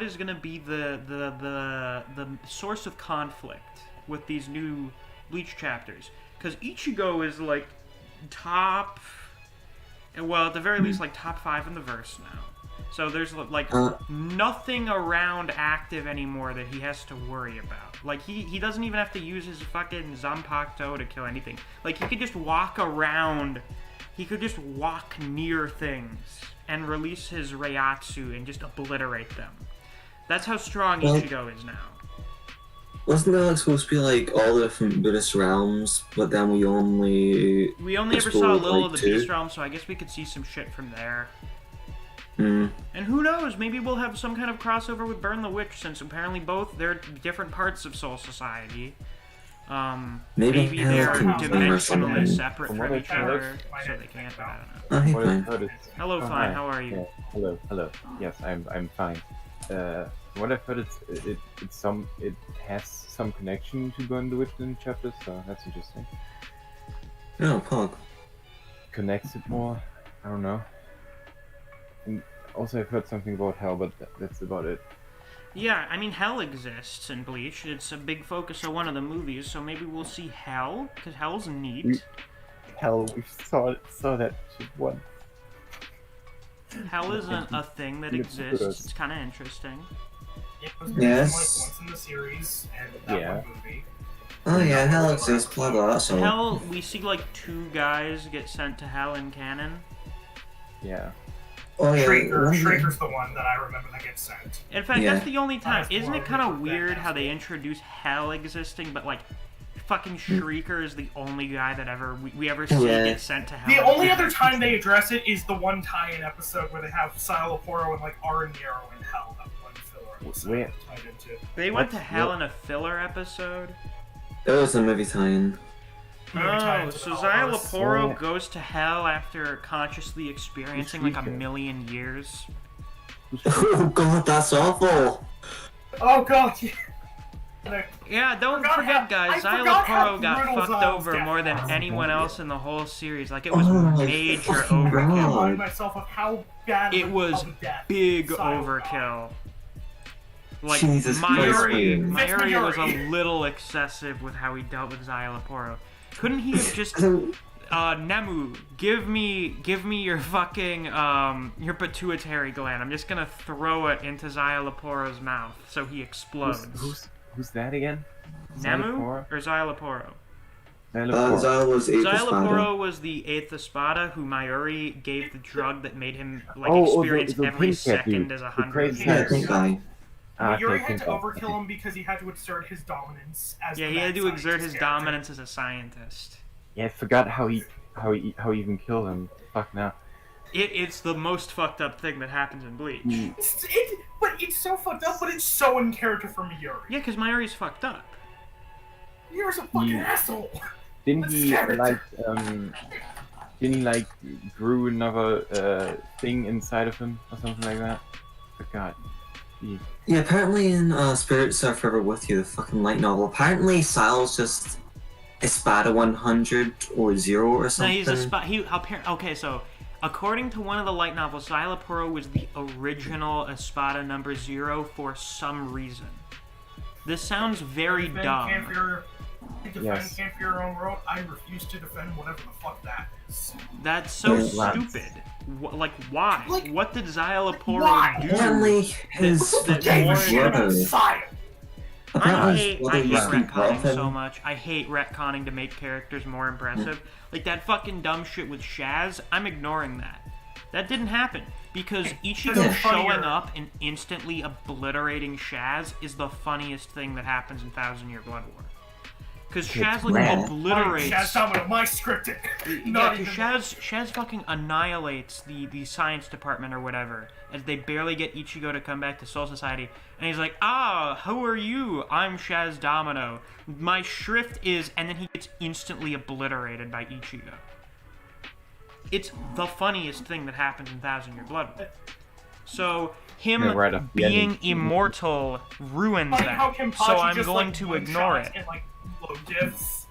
is gonna be the source of conflict with these new Bleach chapters. Because Ichigo is like top, well at the very least like top 5 in the verse now. So there's like nothing around active anymore that he has to worry about. Like he doesn't even have to use his fucking Zanpakuto to kill anything. Like he could just walk around, he could just walk near things and release his Reiatsu and just obliterate them. That's how strong Ichigo is now. Wasn't there like, supposed to be like all the different Buddhist realms, but then we only ever saw a little of the Beast realm, so I guess we could see some shit from there. And who knows, maybe we'll have some kind of crossover with Burn the Witch, since apparently both they're different parts of Soul Society. Maybe they're dimensionally separate from each other, so they can't. I don't know. Hello, Fine. How are you? Yeah. Hello. Yes, I'm fine. What I've heard, it has some connection to Burn the Witch in chapters, so that's interesting. No, Pog. Connects it more. I don't know. And also, I've heard something about Hell, but that's about it. Yeah, I mean, Hell exists in Bleach. It's a big focus of one of the movies, so maybe we'll see Hell, because Hell's neat. We saw that shit once. Hell isn't a thing that exists. It's kind of interesting. It was like once in the series, and that one movie. Oh yeah, Hell exists, blah blah, so... Hell, we see like 2 guys get sent to Hell in canon. Yeah. Oh, yeah. Shrieker's the one that I remember that gets sent. In fact, that's the only time. Isn't it kind of weird how they introduce Hell existing, but like, fucking Shrieker is the only guy that we ever see get sent to Hell? The only other time they address it is the one tie-in episode where they have Siloporo and like Aranero in Hell. That one filler episode tied into. They went to Hell in a filler episode? It was a movie tie-in. Oh, so Siloporo goes to Hell after consciously experiencing like 1,000,000 years. Oh god, that's awful! Oh god! Yeah, don't forget, guys, Siloporo got fucked over more than anyone else in the whole series. Like, it was major overkill. Myself of how bad it was big overkill. Like, Jesus Mayuri was a little excessive with how he dealt with Siloporo. Couldn't he have just, Nemu, give me your fucking, your pituitary gland. I'm just gonna throw it into Xyloporo's mouth so he explodes. Who's that again? Nemu or Xyloporo? Xyloporo was the 8th Espada who Mayuri gave the drug that made him like experience every second as 100 years. Mayuri had to overkill him because he had to exert his dominance as he had to exert his dominance as a scientist. Yeah, I forgot how he even killed him. Fuck now. It's the most fucked up thing that happens in Bleach. But it's so fucked up, but it's so in character for Mayuri. Yeah, because Mayuri's fucked up. Mayuri's a fucking asshole. Didn't That's he character. grew another thing inside of him or something like that? I forgot. Yeah, apparently in Spirit Surf River with You, the fucking light novel, apparently Sal's just Espada 100 or 0 or No, something. he's okay, so according to one of the light novels, Xyloporo was the original Espada number 0 for some reason. This sounds very dumb. Defend Yes. Camp for Your Own World. I refuse to defend whatever the fuck that is. That's so Yeah. stupid. Why? Like, what did Xyloporo why? do? Apparently his that Gave more- a shit about fire. I apparently hate his brother used to love retconning him. so much. I hate retconning to make characters more impressive. Like that fucking dumb shit with Shaz, I'm ignoring that. That didn't happen. Because Ichigo Yeah. showing up and instantly obliterating Shaz is the funniest thing that happens in Thousand Year Blood War. Because Shaz like rad. obliterates. Shaz Domino, my scripted. Yeah, Not because even. Shaz fucking annihilates the science department or whatever, as they barely get Ichigo to come back to Soul Society, and he's like, who are you? I'm Shaz Domino. My shrift is, and then he gets instantly obliterated by Ichigo. It's the funniest thing that happens in Thousand Year Blood War. So, him Yeah, right off the being ending. immortal ruins Like how that, Kenpachi so I'm just, going like, to one ignore shots it. And, like, low diffs.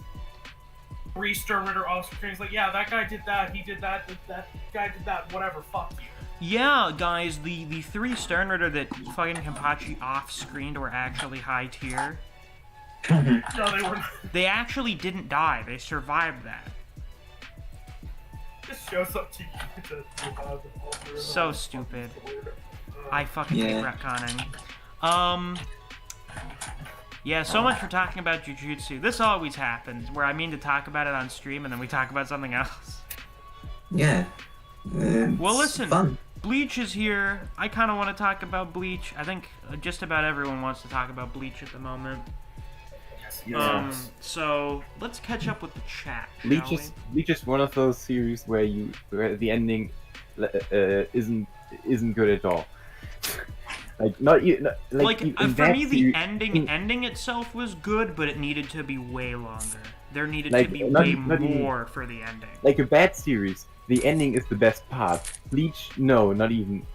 Re-Sturmiter off screen. He's like, yeah, that guy did that, he did that, that guy did that, whatever, fuck you. Yeah, guys, the 3 Sternritter that fucking Kenpachi off-screened were actually high tier. No, they were not. They actually didn't die. They survived that. Just shows up to you to So stupid. I fucking Yeah. hate retconning. Yeah, so much for talking about Jujutsu. This always happens, where I mean to talk about it on stream and then we talk about something else. Yeah. It's Well, listen. fun. Bleach is here. I kind of want to talk about Bleach. I think just about everyone wants to talk about Bleach at the moment. So let's catch up with the chat, shall we? Bleach is one of those series where the ending isn't good at all. Like not you. Like in for that me, the series- ending itself was good, but it needed to be way longer. There needed Like, to be not- way not even- more for the ending. like a bad series, the ending is the best part. Bleach, no, not even.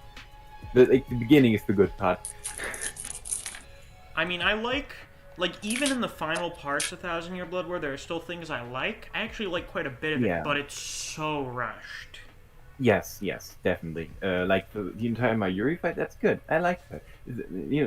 The beginning is the good part. I mean, I like even in the final parts of Thousand Year Blood War, there are still things I like. I actually like quite a bit of Yeah. it, but it's so rushed. Yes, definitely. Like the entire Mayuri fight, that's good. I like that. You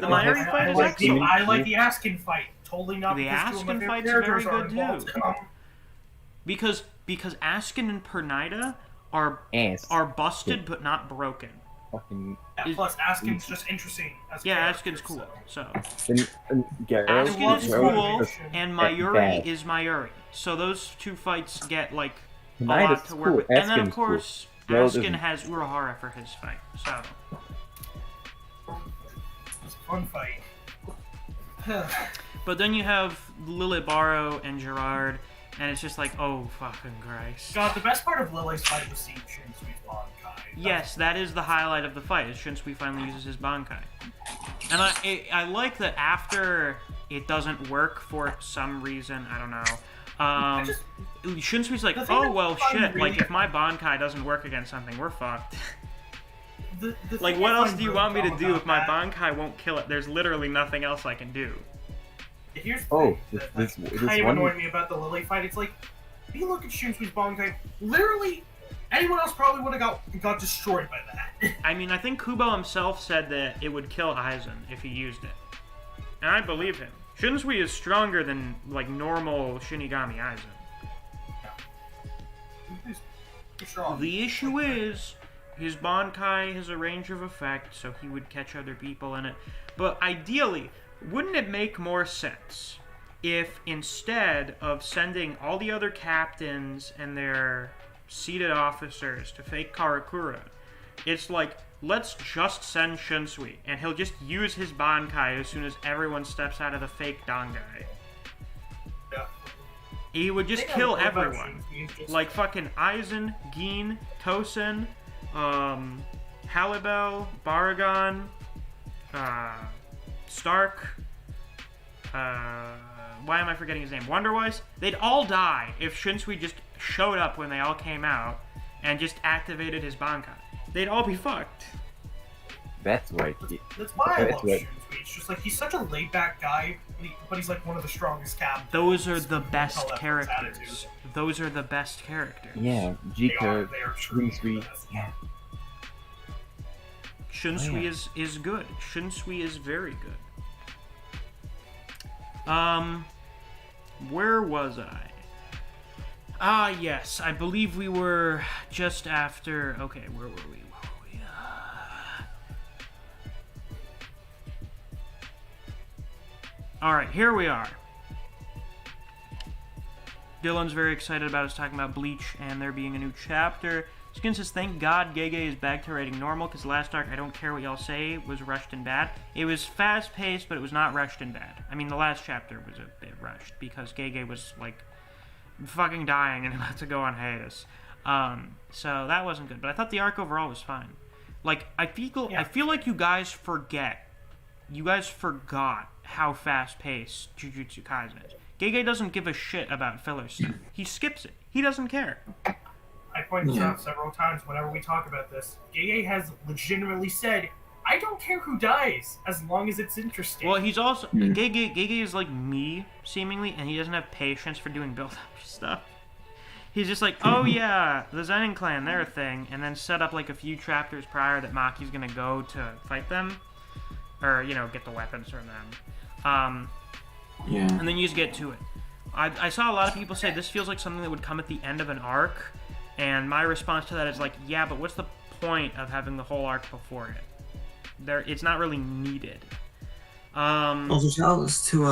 know, The it has- Mayuri fight I is like the excellent. I like the Askin fight. Totally not The because two of my Askin favorite fight's characters very are good, involved. too. Because Askin and Pernida are ass. busted but not broken. Fucking. Yeah, plus Askin's just interesting. As a Yeah, character, Askin's cool. So And Gyaro- Askin is Gyaro cool, is and bad. Mayuri is Mayuri. So those two fights get like a Pernida lot is to work cool. with. And then of Askin's cool. course Gyaro Askin isn't. has Urahara for his fight. So It's a fun fight. but then you have Lilibaro and Gerard, and it's just like, oh fucking Christ. God, the best part of Lily's fight was seeing Shinsui's Bankai. Yes, that is the highlight of the fight. Is Shinsui finally uses his Bankai, and I like that after it doesn't work for some reason. I don't know. Shinsui's like, The thing oh that well, I shit. really- Like if my Bankai doesn't work against something, we're fucked. The Like thing what I else find do you really want me to dumb do about if my that- Bankai won't kill it? There's literally nothing else I can do. Here's the Oh, thing that this kind of one- annoyed me about the Lily fight. It's like, if you look at Shinsui's Bankai, literally, anyone else probably would have got destroyed by that. I mean, I think Kubo himself said that it would kill Aizen if he used it, and I believe him. Shinsui is stronger than like normal Shinigami Aizen. He's strong. The issue is, his Bankai has a range of effect, so he would catch other people in it. But ideally, wouldn't it make more sense if instead of sending all the other captains and their seated officers to fake Karakura, it's like, let's just send Shinsui, and he'll just use his Bankai as soon as everyone steps out of the fake Dangai. Yeah. He would just They kill don't know about everyone. Shinsui's just- Like fucking Aizen, Gin, Tosen, Halibel, Baragon, Stark, why am I forgetting his name? Wonderwise? They'd all die if Shinsui just showed up when they all came out and just activated his Bankai. They'd all be fucked. That's why. That's why I love Shinsui. It's just like he's such a laid-back guy, but he's like one of the strongest captains. Those are the best characters. Those are the best characters. Yeah, Jika, Shinsui. Yeah. Shinsui is good. Shinsui is very good. Where was I? Ah, yes. I believe we were just after... Okay, where were we? Alright, here we are. Dylan's very excited about us talking about Bleach and there being a new chapter. Skin says, thank God Gege is back to writing normal, because last arc, I don't care what y'all say, was rushed and bad. It was fast-paced, but it was not rushed and bad. I mean, the last chapter was a bit rushed, because Gege was, like, fucking dying and about to go on hiatus. So that wasn't good, but I thought the arc overall was fine. Like, I feel like you guys forgot how fast-paced Jujutsu Kaisen is. Gege doesn't give a shit about filler stuff. He skips it. He doesn't care. I pointed this out several times whenever we talk about this. Gege has legitimately said, I don't care who dies, as long as it's interesting. Well, he's also... Gege is like me, seemingly, and he doesn't have patience for doing build-up stuff. He's just like, oh yeah, the Zenin clan, they're a thing, and then set up like a few chapters prior that Maki's gonna go to fight them. Or, you know, get the weapons from them. And then you just get to it. I saw a lot of people say this feels like something that would come at the end of an arc, and my response to that is like, yeah, but what's the point of having the whole arc before it? It's not really needed. Also, shoutouts to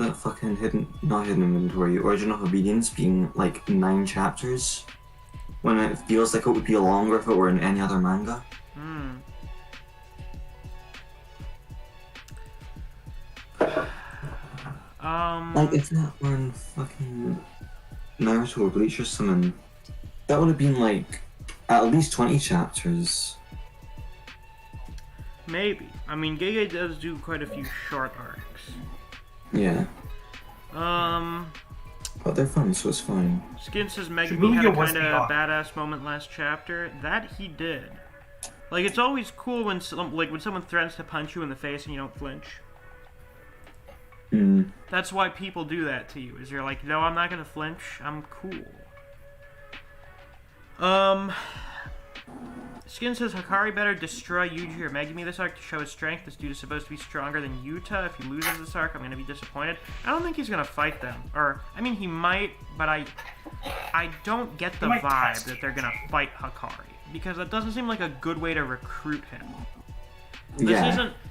the fucking not hidden inventory, original obedience being like 9 chapters, when it feels like it would be longer if it were in any other manga. Like, if that were in fucking Naruto or Bleach or something, that would have been like at least 20 chapters. Maybe. I mean, Gege does do quite a few short arcs. Yeah. But they're fun, so it's fine. Skin says Megumi had a kind of badass moment last chapter. That he did. Like, it's always cool when someone threatens to punch you in the face and you don't flinch. That's why people do that to you, is you're like, no, I'm not gonna flinch, I'm cool. Skin says, Hikari better destroy Yuji or Megumi this arc to show his strength. This dude is supposed to be stronger than Yuta. If he loses this arc, I'm gonna be disappointed. I don't think he's gonna fight them. Or, I mean, he might, but I don't get the vibe that they're gonna fight Hikari. Because that doesn't seem like a good way to recruit him.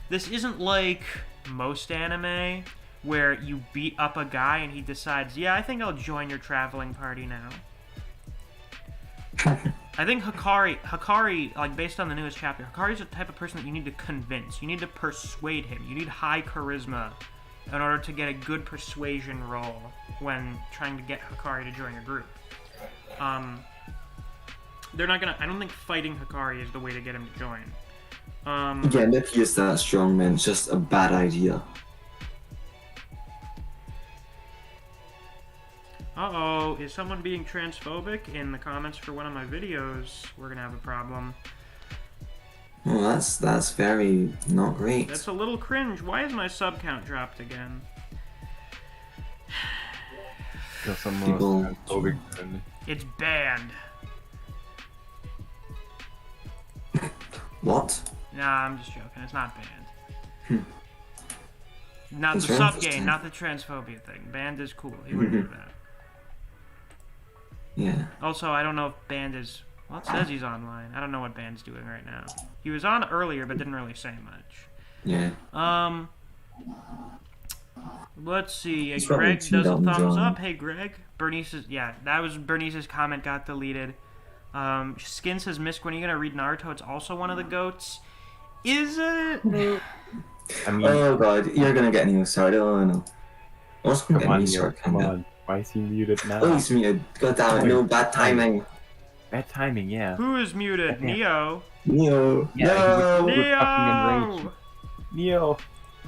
This isn't like most anime, where you beat up a guy and he decides, yeah, I think I'll join your traveling party now. I think Hikari, like, based on the newest chapter, Hikari's the type of person that you need to convince. You need to persuade him. You need high charisma in order to get a good persuasion roll when trying to get Hikari to join your group. They're not gonna... I don't think fighting Hikari is the way to get him to join. Yeah, maybe he is that strong, man. It's just a bad idea. Uh-oh, is someone being transphobic in the comments for one of my videos? We're gonna have a problem. Well, that's very not great. That's a little cringe. Why is my sub count dropped again? People... It's banned. What? Nah, I'm just joking. It's not banned. Not the sub game, not the transphobia thing. Banned is cool. He wouldn't do that. Yeah. Also, I don't know if Band is... Well, it says he's online. I don't know what Band's doing right now. He was on earlier, but didn't really say much. Yeah. Let's see. Greg does a thumbs up. Hey, Greg. Bernice's... Yeah, that was Bernice's comment got deleted. Skin says, Misc, when are you going to read Naruto? It's also one of the GOATs. Is it? I mean, oh, God. You're going to get me started. Oh, no. I was going to get me started. Come on. Why is he muted now? Oh, he's muted. God damn it, no, bad timing. Bad timing, yeah. Who is muted? Yeah. Neo. Neo. Yeah, No. he was fucking enraged. Neo.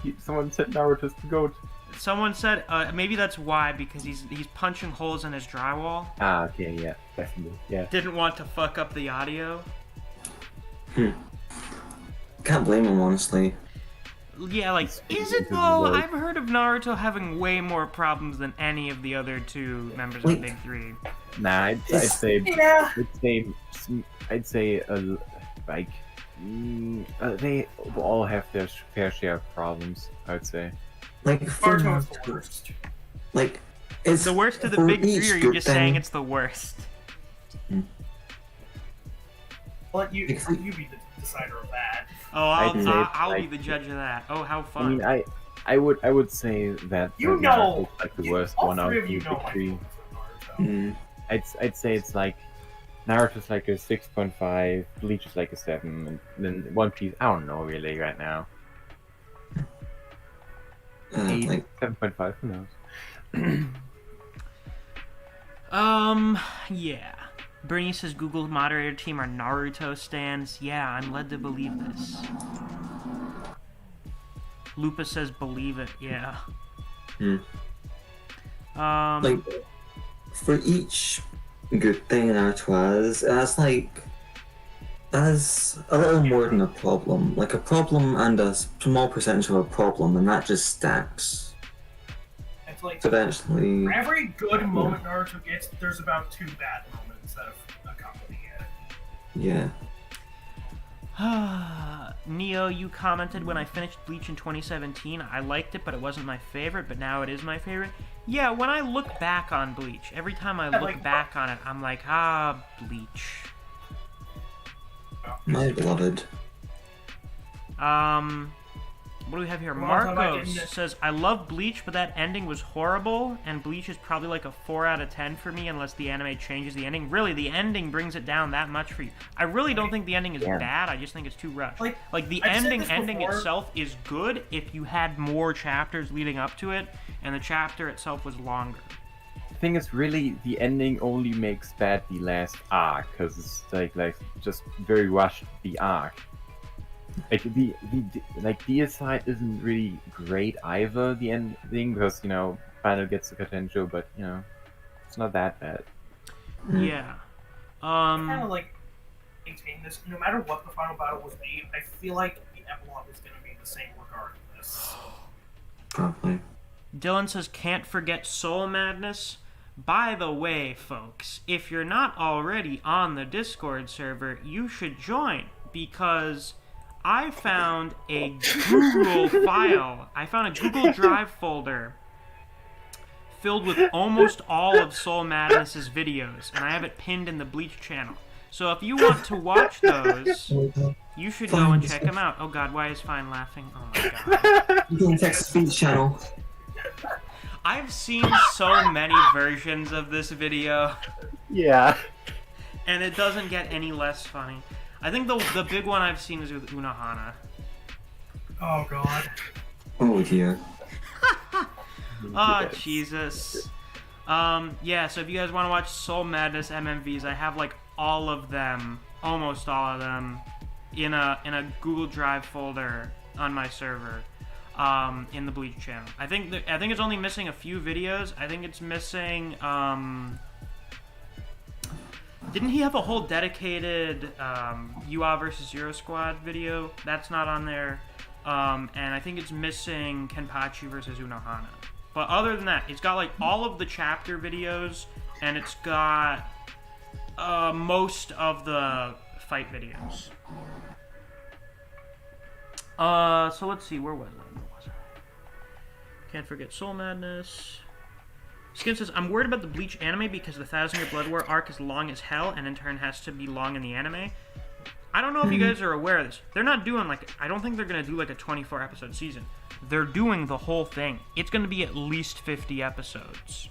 Neo! Someone said Naruto's the goat. Someone said maybe that's why, because he's punching holes in his drywall. Ah, okay, yeah, definitely, yeah. Didn't want to fuck up the audio. Can't blame him, honestly. Yeah, like, is it though? I've heard of Naruto having way more problems than any of the other two members of the Big Three. Nah, I'd say, Yeah. I'd say, like, they all have their fair share of problems. I'd say. Like, for Naruto's the worst. like, it's The worst of the for Big each Three, or you're good just thing- saying it's the worst? Let you be the decider of that. Oh, I'd say I'll be like- the judge of that. Oh, how I fun. mean, I would say that You that know, Naruto's like the worst all one out three of of the you know Big my Three. feelings with Naruto. Mm. I'd say it's like Naruto's like a 6.5, Bleach is like a 7, and then One Piece, I don't know really right now. 8, Like, 7.5, who knows? Yeah. Bernie says Google's moderator team are Naruto stans. Yeah, I'm led to believe this. Lupa says believe it. Yeah. like, for each good thing Naruto has, that's a little more than a problem. Like, a problem and a small percentage of a problem, and that just stacks. It's like, Eventually, for every good moment Naruto gets, there's about 2 bad moments that accompany it. yeah. Neo, you commented when I finished Bleach in 2017. I liked it, but it wasn't my favorite, but now it is my favorite. Yeah, when I look back on Bleach, every time I look back on it, I'm like, Bleach. My beloved. What do we have here? Well, how about Marcos getting says, I love Bleach, but that ending was horrible, and Bleach is probably like a 4 out of 10 for me unless the anime changes the ending. Really, the ending brings it down that much for you. I really don't think the ending is bad, I just think it's too rushed. Like the I've said ending this before. itself is good if you had more chapters leading up to it, and the chapter itself was longer. The thing is, really, the ending only makes bad the last arc, because it's like just very rushed the arc. Like the Deicide isn't really great either. The ending, because final gets the potential, but it's not that bad. Yeah. Kind of like maintain this. No matter what the final battle was made, I feel like the epilogue is going to be the same regardless. Probably. Dylan says, can't forget Soul Madness. By the way, folks, if you're not already on the Discord server, you should join, because I found a Google file. I found a Google Drive folder filled with almost all of Soul Madness's videos, and I have it pinned in the Bleach channel. So if you want to watch those, you should go and check them out. Oh god, why is Fine laughing? Oh my god. You can text speech channel. I've seen so many versions of this video, Yeah. and it doesn't get any less funny. I think the big one I've seen is with Unohana. Oh god. Oh dear. Oh, Jesus. Yeah, so if you guys want to watch Soul Madness MMVs, I have like all of them, almost all of them, in a Google Drive folder on my server, in the Bleach channel. I think it's only missing a few videos. I think it's missing, didn't he have a whole dedicated UA versus Zero Squad video? That's not on there. And I think it's missing Kenpachi versus Unohana. But other than that, it's got like all of the chapter videos, and it's got most of the fight videos. So let's see, where was I? Can't forget Soul Madness. Skin says, I'm worried about the Bleach anime because the 1,000-Year Blood War arc is long as hell, and in turn has to be long in the anime. I don't know if you guys are aware of this. They're not doing I don't think they're going to do like a 24-episode season. They're doing the whole thing. It's going to be at least 50 episodes.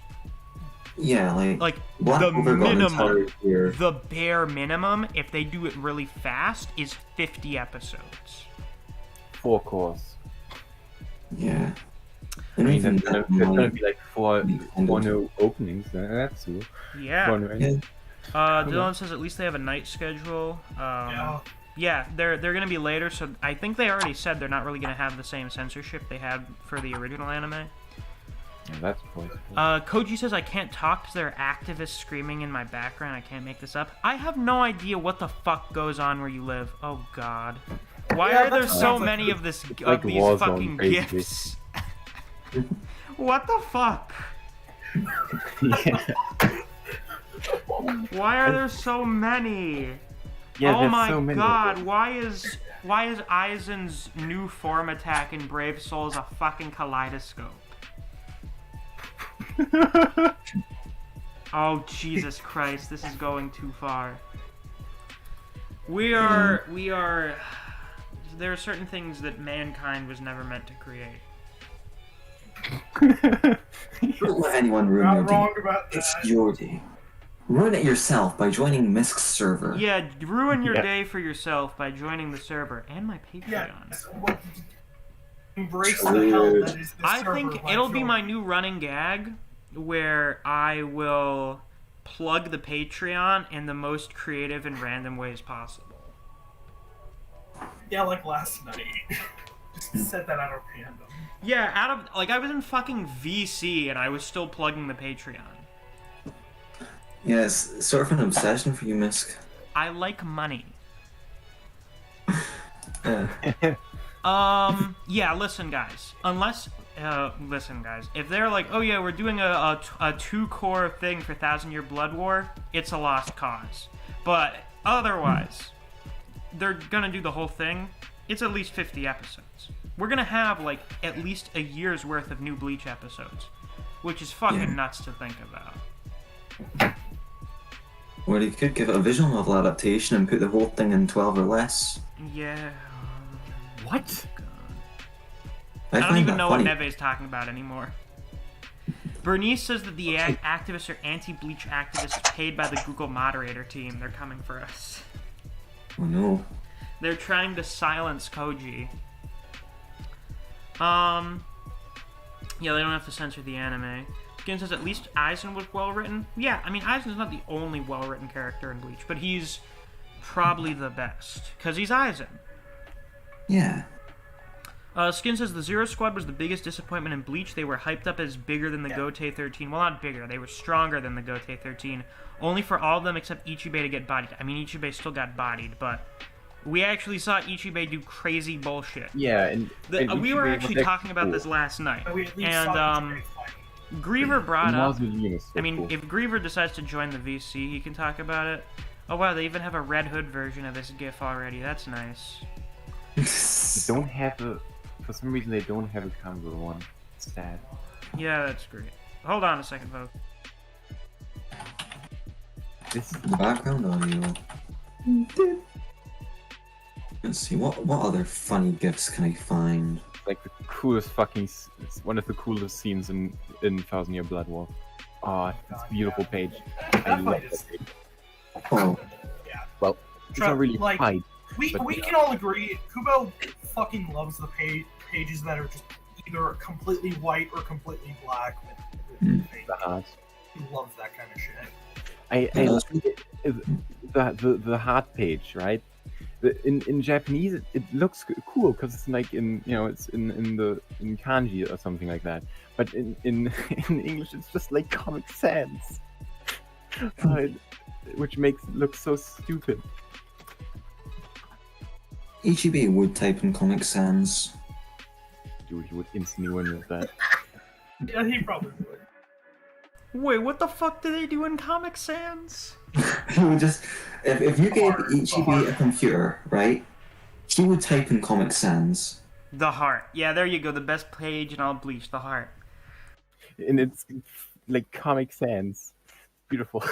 Yeah, Like Black the Clover got an entire minimum, year. the bare minimum, if they do it really fast, is 50 episodes. 4 course. Yeah. I And mean, even there's that gonna might be like four be kind of- new openings. That's cool. Yeah. One, right? Yeah. Dylan says at least they have a night schedule. Yeah, they're gonna be later, so I think they already said they're not really gonna have the same censorship they had for the original anime. Yeah, that's cool. Koji says I can't talk because there are activists screaming in my background. I can't make this up. I have no idea what the fuck goes on where you live. Oh god. Why are there so many of these fucking gifts? What the fuck? Why are there so many? Yeah, oh my so many god, why is Aizen's new form attack in Brave Souls a fucking kaleidoscope? Oh Jesus Christ, this is going too far. We are there are certain things that mankind was never meant to create. Don't let anyone ruin Not your wrong day. about that. It's your day. Ruin it yourself by joining Misc's server. Yeah, ruin your day for yourself by joining the server and my Patreon. Yeah. Embrace the hell that is the I server think by it'll be joining. my new running gag where I will plug the Patreon in the most creative and random ways possible. Yeah, like last night. Just set that out of random. Yeah, I was in fucking VC and I was still plugging the Patreon. Yeah, it's sort of an obsession for you, Misc. I like money. Yeah. Yeah, listen guys, if they're like, oh yeah, we're doing a 2-core thing for 1,000 Year Blood War, it's a lost cause. But otherwise, they're gonna do the whole thing, it's at least 50 episodes. We're gonna have, like, at least a year's worth of new Bleach episodes, which is fucking nuts to think about. Or you could give it a visual novel adaptation and put the whole thing in 12 or less. Yeah. What? I don't find even that know funny. what Neve is talking about anymore. Bernice says that the activists are anti-Bleach activists paid by the Google moderator team. They're coming for us. Oh no. They're trying to silence Koji. Yeah, they don't have to censor the anime. Skin says at least Aizen was well written. Yeah, I mean Aizen's not the only well written character in Bleach, but he's probably the best because he's Aizen. Yeah. Skin says the Zero Squad was the biggest disappointment in Bleach. They were hyped up as bigger than the Gotei 13. Well, not bigger. They were stronger than the Gotei 13. Only for all of them except Ichibei to get bodied. I mean, Ichibei still got bodied, but we actually saw Ichibei do crazy bullshit. Yeah, and we were Ichibei actually was talking about cool. this last night. We at least And, saw the fight. Griever brought And up... Mausoleum is so I mean, cool. if Griever decides to join the VC, he can talk about it. Oh wow, they even have a Red Hood version of this GIF already. That's nice. They don't have a... For some reason, they don't have a combo one. It's sad. Yeah, that's great. Hold on a second, folks. This The background audio. Let's see, what other funny gifs can I find? like the coolest fucking... It's one of the coolest scenes in 1,000 Year Blood War. Oh, it's a beautiful page. I That love fight that is... page. Oh, Well, it's not really like, a fight. We But- can all agree, Kubo fucking loves the pages that are just either completely white or completely black with paint. The heart. He loves that kind of shit. I like the heart page, right? In Japanese, it looks cool because it's like it's in kanji or something like that. But in English, it's just like Comic Sans, which makes it look so stupid. Ichibei would type in Comic Sans. Dude, he would instantly win with that. Yeah, he probably would. Wait, what the fuck do they do in Comic Sans? He would just, if you gave Hard, Ichibei a computer, right, he would type in Comic Sans. The heart. Yeah, there you go. The best page in all Bleach. The heart. And it's like Comic Sans. Beautiful.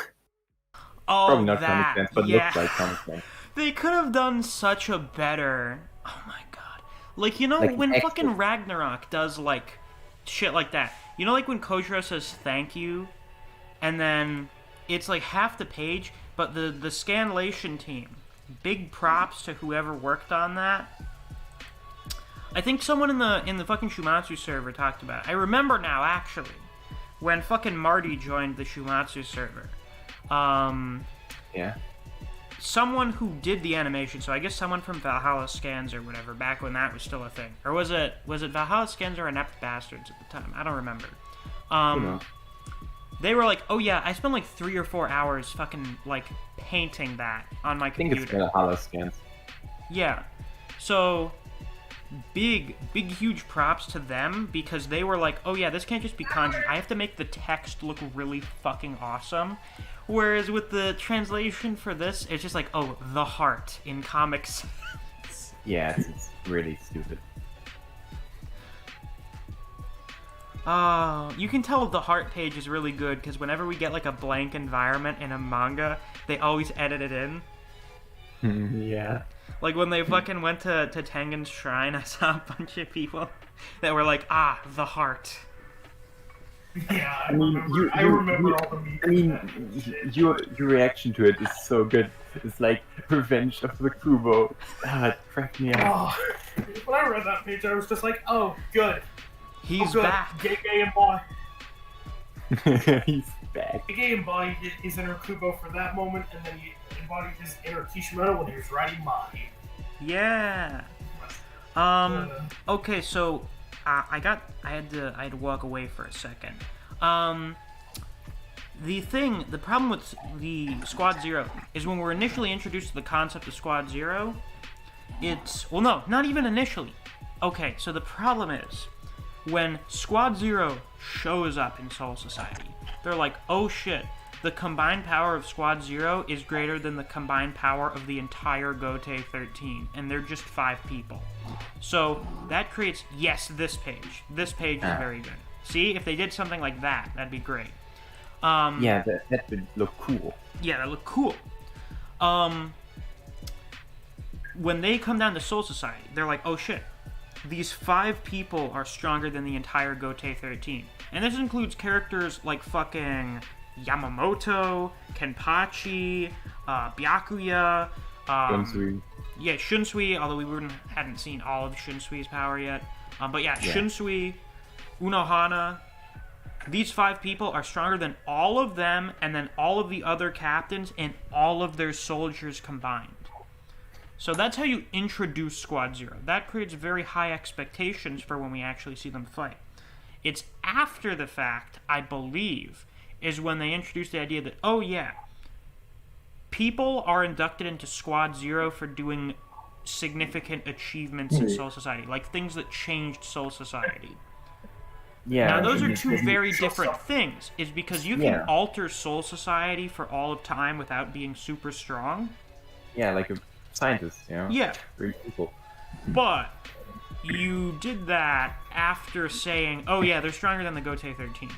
Oh, Probably not that. Comic Sans, but yeah. looks like Comic Sans. They could have done such a better. Oh my god. Like, Like when extra- fucking Ragnarok does, like, shit like that. You know, like when Kojiro says thank you, and then it's like half the page, but the scanlation team, big props to whoever worked on that. I think someone in the fucking Shumatsu server talked about it. I remember now, actually, when fucking Marty joined the Shumatsu server. Yeah. Someone who did the animation, so I guess someone from Valhalla Scans or whatever, back when that was still a thing. Or was it Valhalla Scans or Inept Bastards at the time? I don't remember. They were like, oh yeah, I spent like 3 or 4 hours fucking like painting that on my computer. I think it's Valhalla Scans. Yeah. So big huge props to them, because they were like, oh yeah, this can't just be kanji. I have to make the text look really fucking awesome. Whereas with the translation for this, it's just like, oh, the heart in comics. Yeah, it's really stupid. You can tell the heart page is really good, because whenever we get like a blank environment in a manga, they always edit it in. Yeah. Like when they fucking went to Tengen's shrine, I saw a bunch of people that were like, the heart. Yeah, I remember all the memes. I mean, your reaction to it is so good. It's like Revenge of the Kubo. It cracked me up. Oh, when I read that page, I was just like, oh, good. He's good. back. Gay and boy. He's back. Gay embodied his inner Kubo for that moment, and then he embodied his inner Kishimoto when he was writing Mai. Yeah. Okay, so I had to walk away for a second. The problem with the Squad Zero is when we're initially introduced to the concept of Squad Zero, no, not even initially. Okay, so the problem is, when Squad Zero shows up in Soul Society, they're like, oh shit, the combined power of Squad Zero is greater than the combined power of the entire Gotei 13, and they're just 5 people. So that creates, this page. This page is very good. See, if they did something like that, that'd be great. Yeah, that would look cool. Yeah, that look cool. When they come down to Soul Society, they're like, oh shit, these 5 people are stronger than the entire Gotei 13. And this includes characters like fucking Yamamoto, Kenpachi, Byakuya, Shunsui. Yeah, Shunsui, although we hadn't seen all of Shunsui's power yet. But yeah, Shunsui, Unohana. These 5 people are stronger than all of them, and then all of the other captains and all of their soldiers combined. So that's how you introduce Squad Zero. That creates very high expectations for when we actually see them fight. It's after the fact, I believe, is when they introduce the idea that, oh yeah, people are inducted into Squad Zero for doing significant achievements in Soul Society, like things that changed Soul Society. Yeah. Now those are 2 very different things, is because you can alter Soul Society for all of time without being super strong. Yeah, like a scientist, you know? Yeah. Very cool. But you did that after saying, oh yeah, they're stronger than the Gotei 13.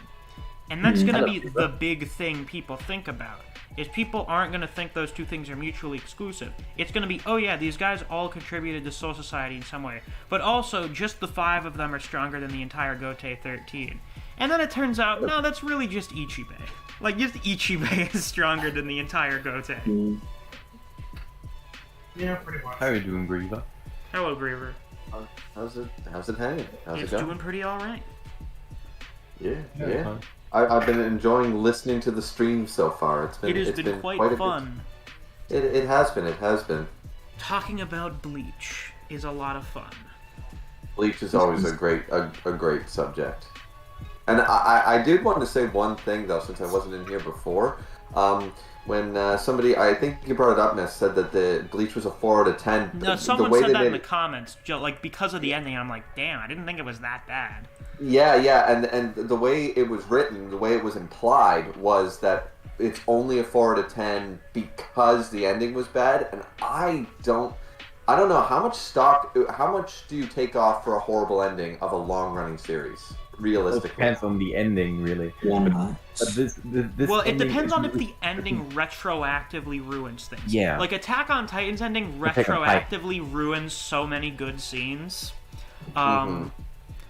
And that's going to be the big thing people think about, is people aren't going to think those 2 things are mutually exclusive. It's going to be, oh yeah, these guys all contributed to Soul Society in some way, but also just the 5 of them are stronger than the entire Gotei 13. And then it turns out, no, that's really just Ichibei. Like, just Ichibei is stronger than the entire Gotei. Yeah, pretty much. How are you doing, Griever? Hello, Griever. How's it hanging? How's It's it going? doing pretty alright. Yeah. I've been enjoying listening to the stream so far. It has been quite fun. It has been. Talking about Bleach is a lot of fun. Bleach is always a great subject. And I did want to say one thing though, since I wasn't in here before. When somebody, I think you brought it up, Miss, said that the Bleach was a 4 out of 10. No, someone said that in the comments, like because of the ending. I'm like, damn, I didn't think it was that bad. Yeah, and the way it was written, the way it was implied, was that it's only a 4 out of 10 because the ending was bad, and I don't know how much do you take off for a horrible ending of a long-running series, realistically? It depends on the ending, really. Yeah. But this Well, it ending depends is on if really- the ending retroactively ruins things. Yeah. Like Attack on Titan's ending Attack on retroactively ruins so many good scenes.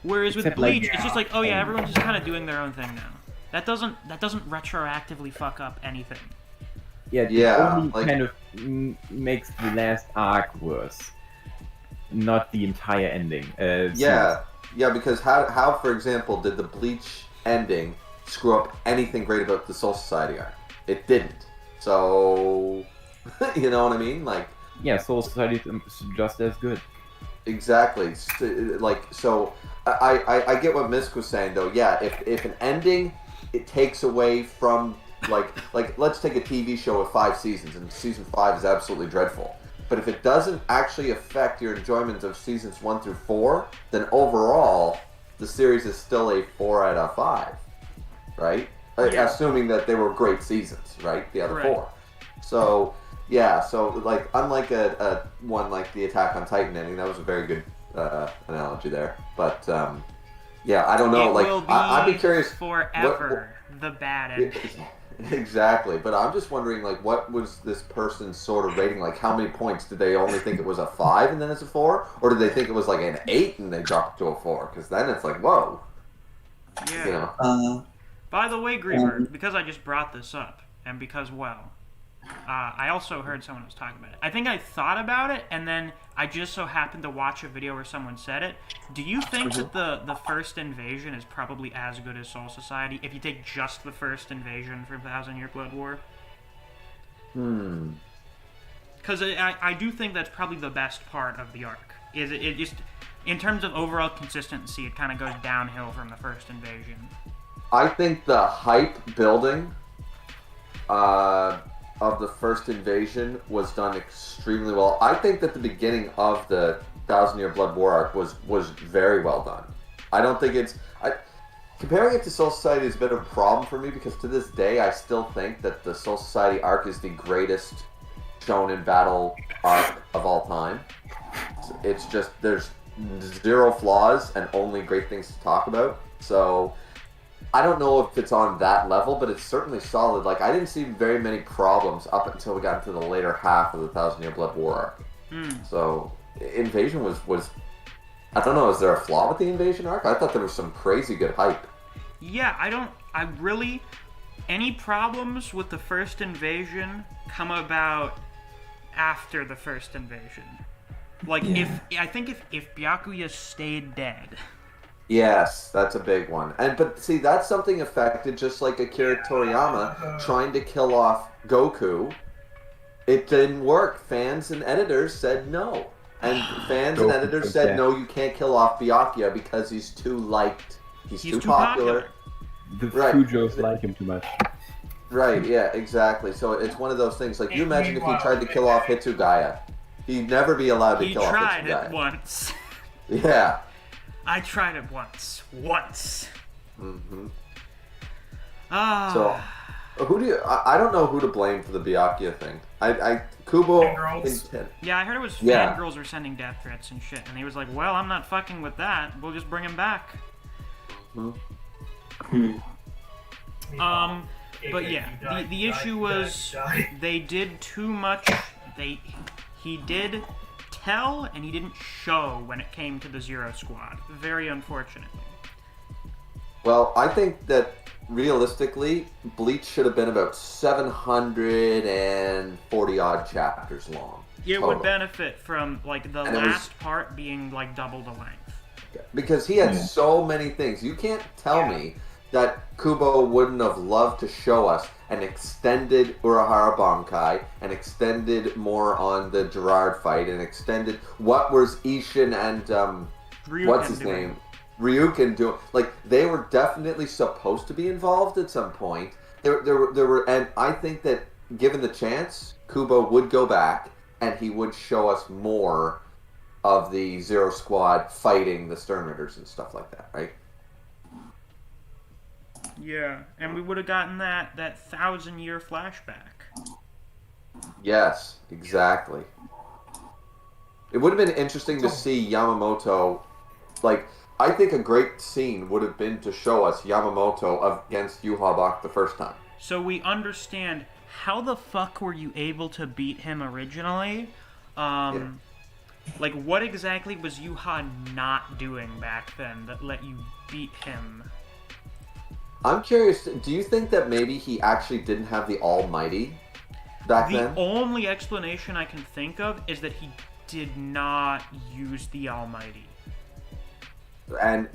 Whereas with Except, Bleach, like, it's just like, oh yeah, everyone's just kind of doing their own thing now. That doesn't retroactively fuck up anything. Yeah, Yeah, it only like- kind of makes the last arc worse, not the entire ending. Yeah, because how, for example, did the Bleach ending screw up anything great about the Soul Society arc? It didn't. So, you know what I mean? Like, Yeah, Soul Society is just as good. exactly. So I get what Misc was saying though. Yeah, if an ending it takes away from like let's take a TV show with 5 seasons and season 5 is absolutely dreadful. But if it doesn't actually affect your enjoyment of seasons 1 through 4, then overall the series is still a 4 out of 5, right? Yeah. Assuming that they were great seasons, right? The other Right. 4. So yeah, so like unlike a one like the Attack on Titan ending, that was a very good analogy there. But yeah, I don't know. It like will be I'd be curious. forever the bad ending. Exactly, but I'm just wondering, like, what was this person's sort of rating? Like, how many points did they only think it was a 5 and then it's a 4, or did they think it was like an 8 and they dropped to a 4? Because then it's like, whoa, Yeah. you know. By the way, Griever, because I just brought this up, and because, well, I also heard someone was talking about it. I think I thought about it, and then I just so happened to watch a video where someone said it. Do you think that the first invasion is probably as good as Soul Society, if you take just the first invasion from 1,000 Year Blood War? Because I do think that's probably the best part of the arc. Is it just, in terms of overall consistency, it kind of goes downhill from the first invasion. I think the hype building of the first invasion was done extremely well. I think that the beginning of the 1,000 Year Blood War arc was very well done. I don't think it's... comparing it to Soul Society is a bit of a problem for me because to this day I still think that the Soul Society arc is the greatest shonen battle arc of all time. It's just, there's 0 flaws and only great things to talk about. So I don't know if it's on that level, but it's certainly solid. Like, I didn't see very many problems up until we got into the later half of the 1,000 Year Blood War arc. So Invasion was I don't know, is there a flaw with the Invasion arc? I thought there was some crazy good hype. Yeah, any problems with the first invasion come about after the first invasion. Like, I think if Byakuya stayed dead. Yes, that's a big one. But see, that's something affected just like Akira Toriyama trying to kill off Goku. It didn't work. Fans and editors said no. And fans and editors said, no, you can't kill off Byakuya because he's too liked. He's too popular. The Fujos like him too much. Right, yeah, exactly. So it's one of those things, like, you imagine if he tried to kill off Hitsugaya. He'd never be allowed to kill off Hitsugaya. He tried it once. Yeah. I tried it once. Mm-hmm. Ah. So, who do you... I don't know who to blame for the Byakuya thing. Kubo... Yeah, I heard it was fangirls were sending death threats and shit, and he was like, well, I'm not fucking with that. We'll just bring him back. But yeah, the issue was they did too much. He did tell and he didn't show when it came to the Zero Squad. Very unfortunately. Well, I think that realistically, Bleach should have been about 740 odd chapters long. It would benefit from like the last part being like double the length. Because he had so many things. You can't tell me that Kubo wouldn't have loved to show us an extended Urahara Bankai, and extended more on the Gerard fight, and extended what was Ishin and what's his name? Ryukin doing. Like, they were definitely supposed to be involved at some point. There were, and I think that given the chance, Kubo would go back and he would show us more of the Zero Squad fighting the Sternritters and stuff like that, right? Yeah, and we would have gotten that 1,000-year flashback. Yes, exactly. It would have been interesting to see Yamamoto, like, I think a great scene would have been to show us Yamamoto against Yuhabak the first time. So we understand how the fuck were you able to beat him originally? Like, what exactly was Yuha not doing back then that let you beat him? I'm curious, do you think that maybe he actually didn't have the Almighty back then? The only explanation I can think of is that he did not use the Almighty. And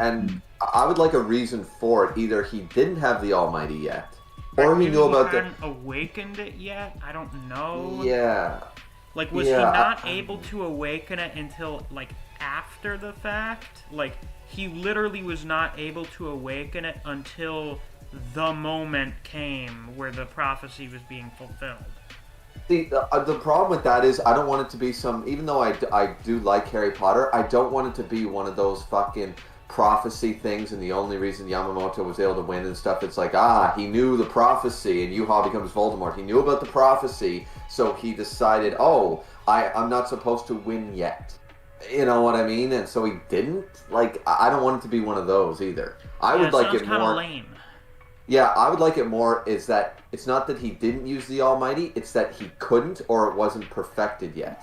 I would like a reason for it. Either he didn't have the Almighty yet, Or he maybe knew about the. hadn't awakened it yet. I don't know. Yeah. Like, was he Yeah, not able to awaken it until, like, after the fact? Like, he literally was not able to awaken it until the moment came where the prophecy was being fulfilled. See, the problem with that is I don't want it to be even though I do like Harry Potter, I don't want it to be one of those fucking prophecy things, and the only reason Yamamoto was able to win and stuff, it's like, he knew the prophecy, and Yuha becomes Voldemort. He knew about the prophecy, so he decided, I'm not supposed to win yet. You know what I mean? And so he didn't. Like, I don't want it to be one of those either. I would like it more. Lame. Yeah, I would like it more is that it's not that he didn't use the Almighty, it's that he couldn't or it wasn't perfected yet.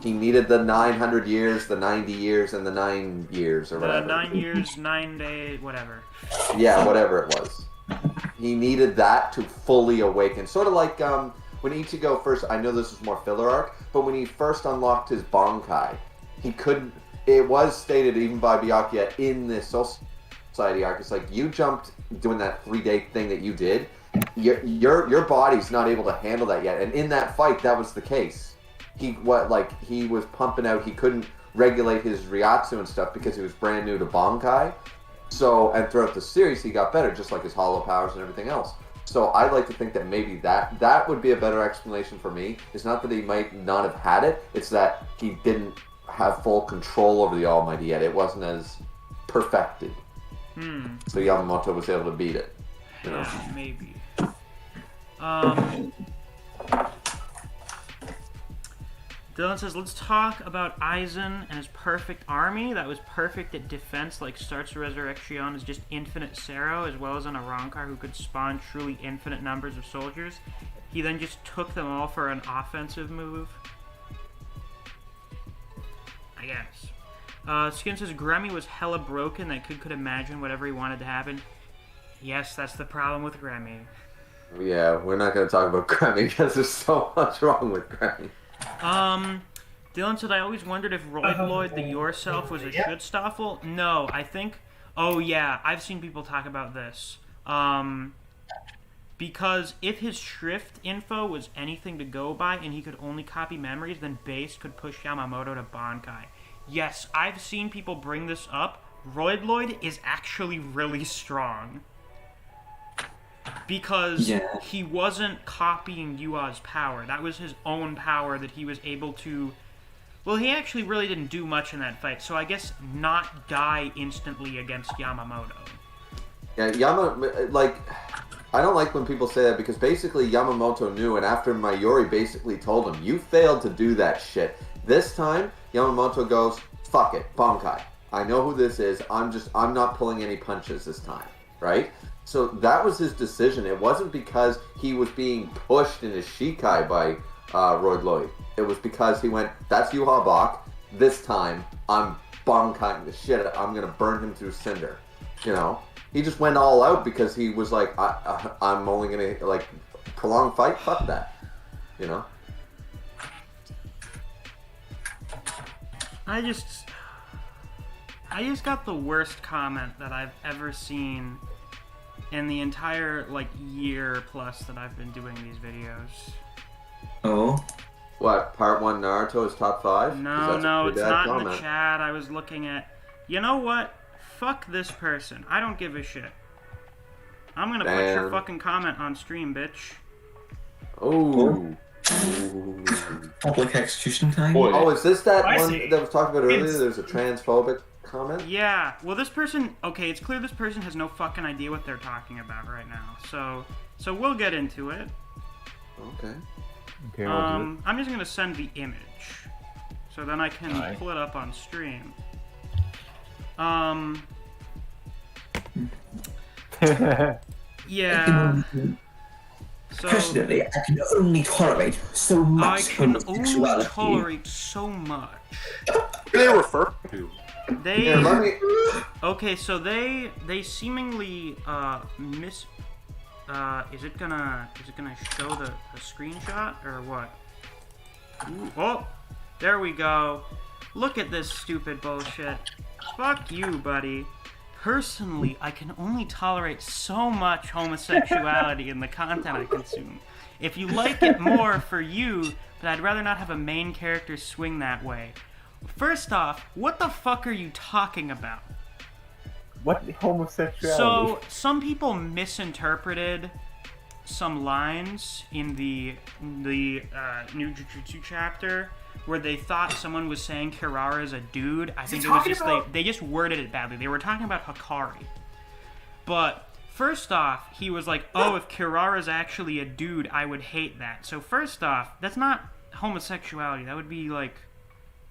He needed the 900 years, the 90 years, and the 9 years, or whatever. 9 years, 9 days, whatever. Yeah, whatever it was. He needed that to fully awaken. Sort of like when Ichigo first, I know this was more filler arc, but when he first unlocked his Bankai, he couldn't, it was stated even by Byakuya in this Soul Society arc, it's like, you jumped doing that 3-day thing that you did, your body's not able to handle that yet. And in that fight, that was the case. He was pumping out, he couldn't regulate his Ryatsu and stuff because he was brand new to Bankai. So, and throughout the series, he got better, just like his hollow powers and everything else. So I'd like to think that maybe that would be a better explanation for me. It's not that he might not have had it, it's that he didn't have full control over the Almighty yet. It wasn't as perfected. So Yamamoto was able to beat it. You know? Yeah, maybe. Dylan says, let's talk about Aizen and his perfect army that was perfect at defense, like starts Resurrection is just infinite Sero, as well as an Arrancar who could spawn truly infinite numbers of soldiers. He then just took them all for an offensive move. I guess. Skin says, Grammy was hella broken, that kid could imagine whatever he wanted to happen. Yes, that's the problem with Grammy. Yeah, we're not going to talk about Grammy because there's so much wrong with Grammy. Dylan said, I always wondered if Lloyd the Yourself was a Schutzstaffel. No, I think... Oh, yeah, I've seen people talk about this. Because if his Shrift info was anything to go by and he could only copy memories, then Base could push Yamamoto to Bankai. Yes, I've seen people bring this up. Lloyd is actually really strong. Because he wasn't copying Yua's power. That was his own power that he was able to... Well, he actually really didn't do much in that fight, so I guess not die instantly against Yamamoto. Yeah, I don't like when people say that because basically Yamamoto knew, and after Mayuri basically told him, you failed to do that shit. This time, Yamamoto goes, fuck it, Bankai. I know who this is, I'm not pulling any punches this time, right? So that was his decision. It wasn't because he was being pushed in his Shikai by Lloyd. It was because he went, that's Yuha Bach, this time I'm Bankaiing the shit out. I'm gonna burn him through cinder. You know? He just went all out because he was like, I'm only gonna, like, prolong fight? Fuck that. You know? I just got the worst comment that I've ever seen in the entire, like, year plus that I've been doing these videos. Oh? What, part 1 Naruto is top 5? No, it's not in the chat. I was looking at... You know what? Fuck this person. I don't give a shit. I'm gonna put your fucking comment on stream, bitch. Oh. Public execution time? Oh, is this that one that was talked about earlier? There's a transphobic comment? Yeah. Well, this person... Okay, it's clear this person has no fucking idea what they're talking about right now. So we'll get into it. Okay. Okay, I'll do it. I'm just gonna send the image. So then I can pull it up on stream. Yeah. So, personally, I can only tolerate so much. I can only tolerate so much. What do they refer to? Okay, so they seemingly is it gonna show the screenshot or what? Ooh, oh, there we go. Look at this stupid bullshit. Fuck you, buddy. personally, I can only tolerate so much homosexuality in the content I consume. If you like it more, for you, but I'd rather not have a main character swing that way. First off, what the fuck are you talking about? What homosexuality? So, some people misinterpreted some lines in the new Jujutsu chapter where they thought someone was saying Kirara is a dude. I think it was just they just worded it badly. They were talking about Hikari. But first off, he was like, "Oh, if Kirara's actually a dude, I would hate that." So first off, that's not homosexuality. That would be like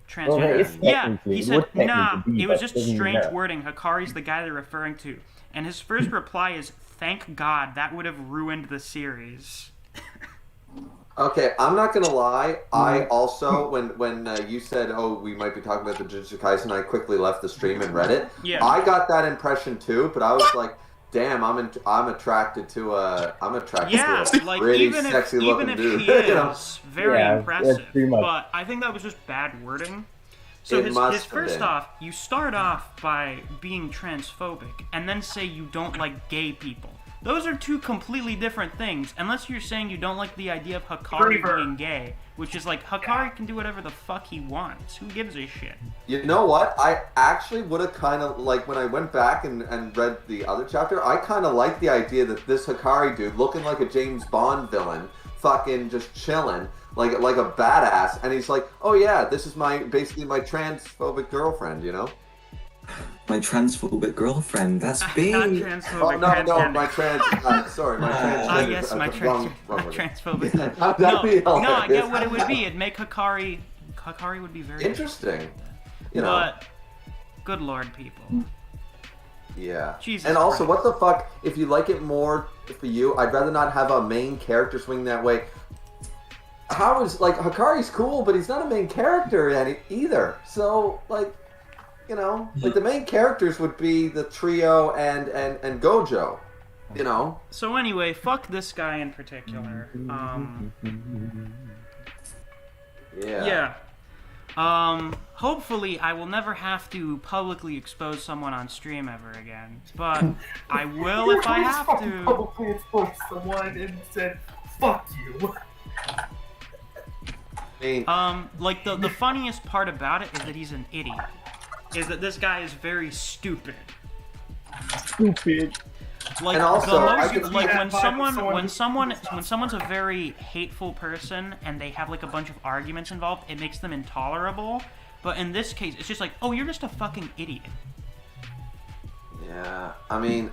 transgender. Yeah, he said, "Nah, it was just strange wording. Hikari's the guy they're referring to." And his first reply is, "Thank God, that would have ruined the series." Okay, I'm not gonna lie. I also, when you said, "Oh, we might be talking about the Jujutsu Kaisen," I quickly left the stream and read it. Yeah. I got that impression too, but I was like, "Damn, I'm attracted to a Like, really even sexy if looking dude." he is You know? very Yeah, impressive, that's pretty much- but I think that was just bad wording. So It must his have first been. off, you start off by being transphobic, and then say you don't like gay people. Those are two completely different things, unless you're saying you don't like the idea of Hikari being gay, which is like, Hikari can do whatever the fuck he wants. Who gives a shit? You know what? I actually would have kind of, like, when I went back and read the other chapter, I kind of liked the idea that this Hikari dude, looking like a James Bond villain, fucking just chilling, like a badass, and he's like, "Oh yeah, this is basically my transphobic girlfriend," you know? My transphobic girlfriend, that's Not big. transphobic, Oh, no, transgender. my transgender. Yes, my transphobic. That'd be No, I hilarious. get what it would be. It'd make Hikari would be very Interesting. You know. But, good lord, people. Yeah. Jesus and also, Christ. what the fuck? If you like it more for you, I'd rather not have a main character swing that way. How is, like, Hikari's cool, but he's not a main character either. So, like, you know, like, the main characters would be the trio and Gojo, you know? So anyway, fuck this guy in particular. Yeah. Hopefully I will never have to publicly expose someone on stream ever again. But I will if I have to. Publicly exposed someone and said, "Fuck you." Like the funniest part about it is that he's an idiot. Is that this guy is very stupid. Stupid. Like, And also, the I most, could like see when that someone's a very hateful person and they have like a bunch of arguments involved, it makes them intolerable. But in this case, it's just like, oh, you're just a fucking idiot. Yeah. I mean,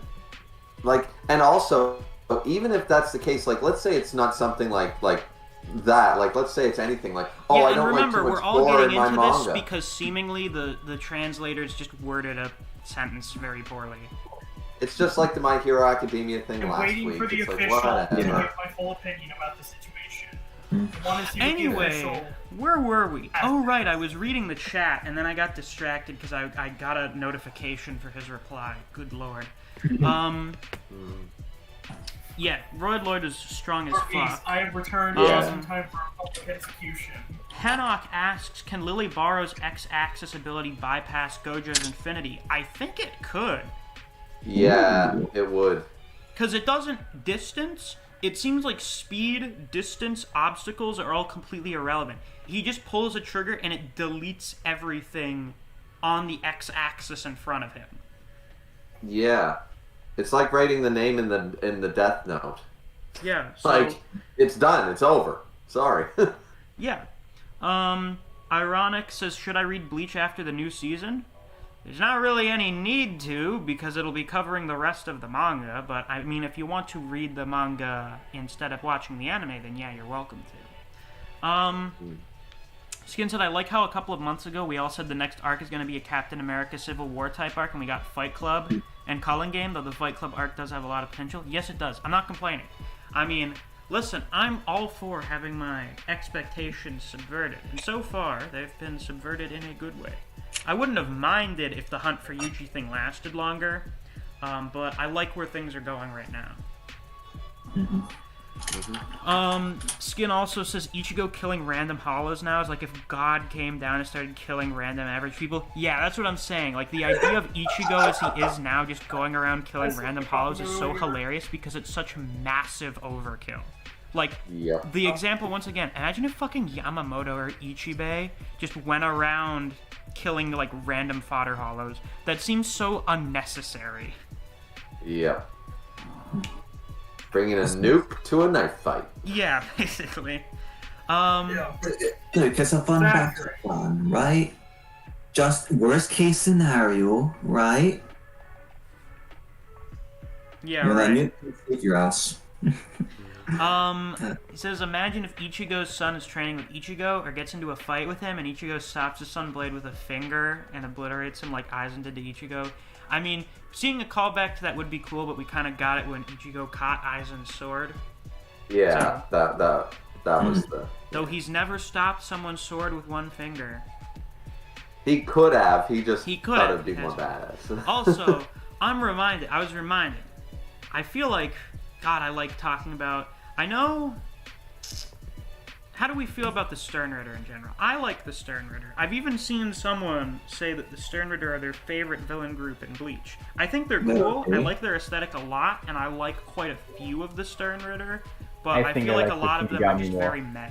like, and also, even if that's the case, like, let's say it's not something like that. Like, let's say it's anything like, oh, Yeah, I and don't remember, like too we're much all gore in getting my into manga. this because seemingly the translators just worded a sentence very poorly. It's just like the My Hero Academia thing I'm last waiting week. for the It's like, official to whatever. give my full opinion about the situation. I want to see what the Anyway, official... where were we? Oh, right, I was reading the chat, and then I got distracted because I got a notification for his reply. Good lord. Yeah, Royd Lloyd is strong as fuck. I have returned Yeah. just in time for a public execution. Hanok asks, can Lily Barrow's X-axis ability bypass Gojo's Infinity? I think it could. Yeah, it would. Because it doesn't distance. It seems like speed, distance, obstacles are all completely irrelevant. He just pulls a trigger and it deletes everything on the X-axis in front of him. Yeah, it's like writing the name in the Death Note. Yeah, so... Like, it's done. It's over. Sorry. Yeah. Ironic says, should I read Bleach after the new season? There's not really any need to, because it'll be covering the rest of the manga, but I mean, if you want to read the manga instead of watching the anime, then yeah, you're welcome to. Skin said, I like how a couple of months ago we all said the next arc is going to be a Captain America Civil War type arc, and we got Fight Club and Culling Game, though the Fight Club arc does have a lot of potential. Yes, it does. I'm not complaining. I mean, listen, I'm all for having my expectations subverted, and so far, they've been subverted in a good way. I wouldn't have minded if the Hunt for Yuji thing lasted longer, but I like where things are going right now. Skin also says Ichigo killing random hollows now is like if God came down and started killing random average people. Yeah, that's what I'm saying. Like, the idea of Ichigo as he is now just going around killing random hollows is so hilarious because it's such massive overkill. Like, the example, once again, imagine if fucking Yamamoto or Ichibei just went around killing, like, random fodder hollows. That seems so unnecessary. Yeah. Bringing a nuke to a knife fight. Yeah, basically. Look, it's a fun back to fun, right? Just worst case scenario, right? Yeah, Well, right. then you save your ass. He says, imagine if Ichigo's son is training with Ichigo, or gets into a fight with him, and Ichigo stops his son Blade with a finger and obliterates him like Aizen did to Ichigo. I mean, seeing a callback to that would be cool, but we kind of got it when Ichigo caught Aizen's sword. Yeah, that was the... Though he's never stopped someone's sword with one finger. He could have, he could thought have, it'd be more badass. Also, I was reminded, I feel like, God, I like talking about, I know, how do we feel about the Sternritter in general? I like the Sternritter. I've even seen someone say that the Sternritter are their favorite villain group in Bleach. I think they're cool, I like their aesthetic a lot, and I like quite a few of the Sternritter, but I feel like a lot of them are just very meh.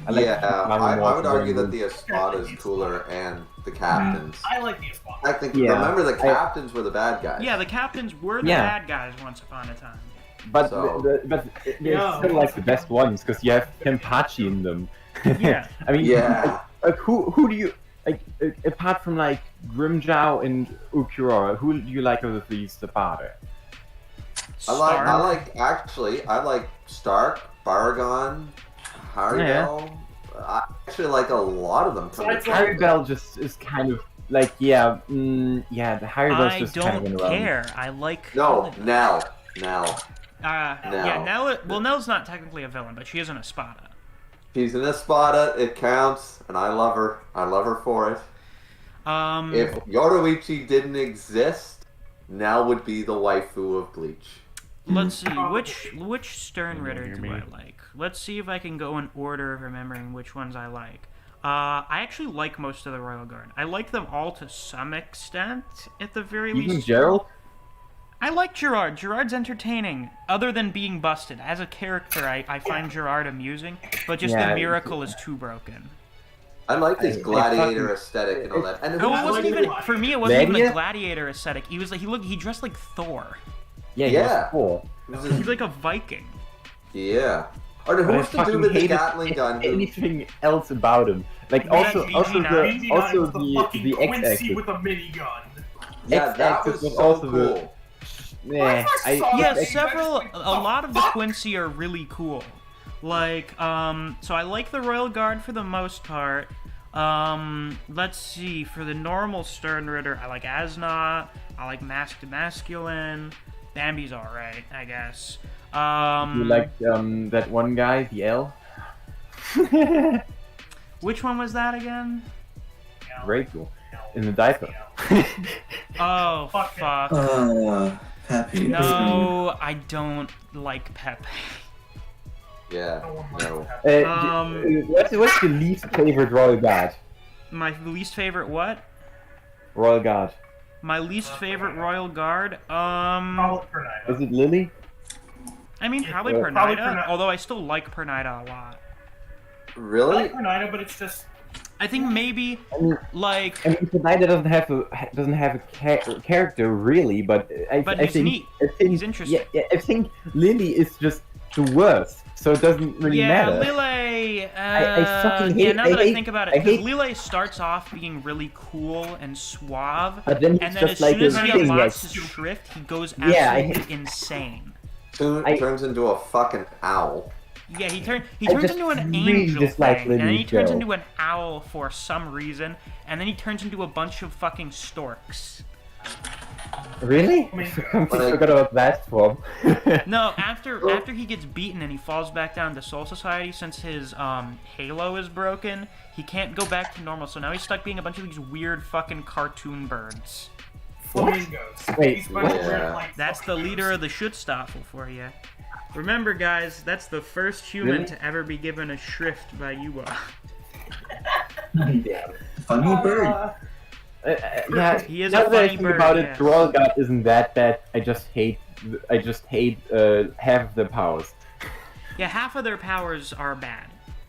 I would argue that the Espada is cooler and the captains. I like the Espada. I think, remember the captains were the bad guys. Yeah, the captains were the bad guys once upon a time. But So- they're still like the best ones because you have Kenpachi in them. Yeah. I mean, Yeah. like who do you like apart from like Grimjow and Ukura? Who do you like of these Espada? I like Stark, Baragon, Haribel. I actually like a lot of them. Haribel just is kind of like the Haribel's I just don't kind of in around. care. I like. Nell. Yeah, Nell's not technically a villain, but she is an Espada. She's an Espada. It counts, and I love her. I love her for it. If Yoruichi didn't exist, Nell would be the waifu of Bleach. Let's see, which Sternritter do I like? Let's see if I can go in order of remembering which ones I like. I actually like most of the Royal Guard. I like them all to some extent, at the very least. Even Gerald? I like Gerard. Gerard's entertaining, other than being busted. As a character, I find Gerard amusing, but just the miracle is too broken. I like this gladiator aesthetic and all that. And No, it wasn't even, for me, it wasn't even a gladiator aesthetic. He was like, he dressed like Thor. Yeah, he was cool. He's like a Viking. Yeah. Or who's to do with the Gatling gun? Anything else about him? Like also the Quincy X-axis. with a minigun. Yeah, that was so cool. A lot of the Quincy are really cool. Like, so I like the Royal Guard for the most part. Let's see, for the normal Sternritter, I like Asnot, I like Masked Masculine, Bambi's alright, I guess. You like that one guy, the L? Which one was that again? Very cool. In the diaper. Oh, fuck. Pepe. No, I don't like Pepe. Yeah, no. What's your least favorite Royal Guard? My least favorite what? Royal Guard. My least favorite Royal Guard? Is it Lily? I mean, probably Probably Pernida, Pernida. although I still like Pernida a lot. Really? I like Pernida, but it's just... I think maybe, like... I mean, Pernida doesn't have a character, really, but I he's think... neat. He's interesting. Yeah, I think Lily is just the worst, so it doesn't really matter. Lille... I fucking hate... now that I think about it, because Lille starts off being really cool and suave, but then and he's then just as soon as like he a unlocks thing, his shrift, he goes Yeah, absolutely insane. Turns into a fucking owl. Yeah, he turns just into an really angel dislike thing, and then he Lily, turns though. into an owl for some reason, and then he turns into a bunch of fucking storks. Really? I forgot about that form. No, after he gets beaten and he falls back down to Soul Society, since his halo is broken, he can't go back to normal, so now he's stuck being a bunch of these weird fucking cartoon birds. Flamingos. Wait, He's bunch of yeah. weird, like, That's the leader of the Schutzstaffel for you. Remember, guys, that's the first human to ever be given a shrift by Yuba. Funny bird. Yeah, He is now a that I funny think bird, about it, yes. Dual God isn't that bad. I just hate half of the powers. Yeah, half of their powers are bad.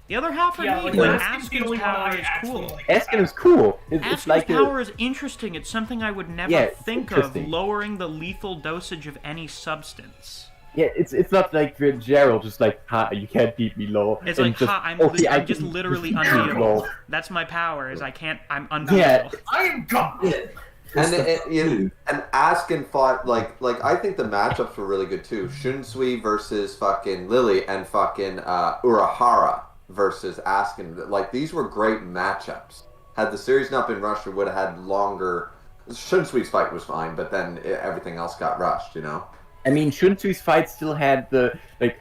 The other half are Yeah, neat. like, Like, Askin's the Askin's only one power I is actually cool. like. Askin is cool. It's Askin's like power is interesting. It's something I would never Yeah, it's think of, interesting. lowering the lethal dosage of any substance. it's not like Gerald, just like, ha, you can't beat me low. It's and like, just, ha, I'm I just can literally beat you unbeatable. low. That's my power, is I'm Yeah. unbeatable. I am God. And Askin fought like I think the matchups were really good too. Shunsui versus fucking Lily and fucking Urahara versus Askin. Like these were great matchups. Had the series not been rushed, we would have had longer. Shunsui's fight was fine, but then everything else got rushed. You know. I mean, Shunsui's fight still had the, like,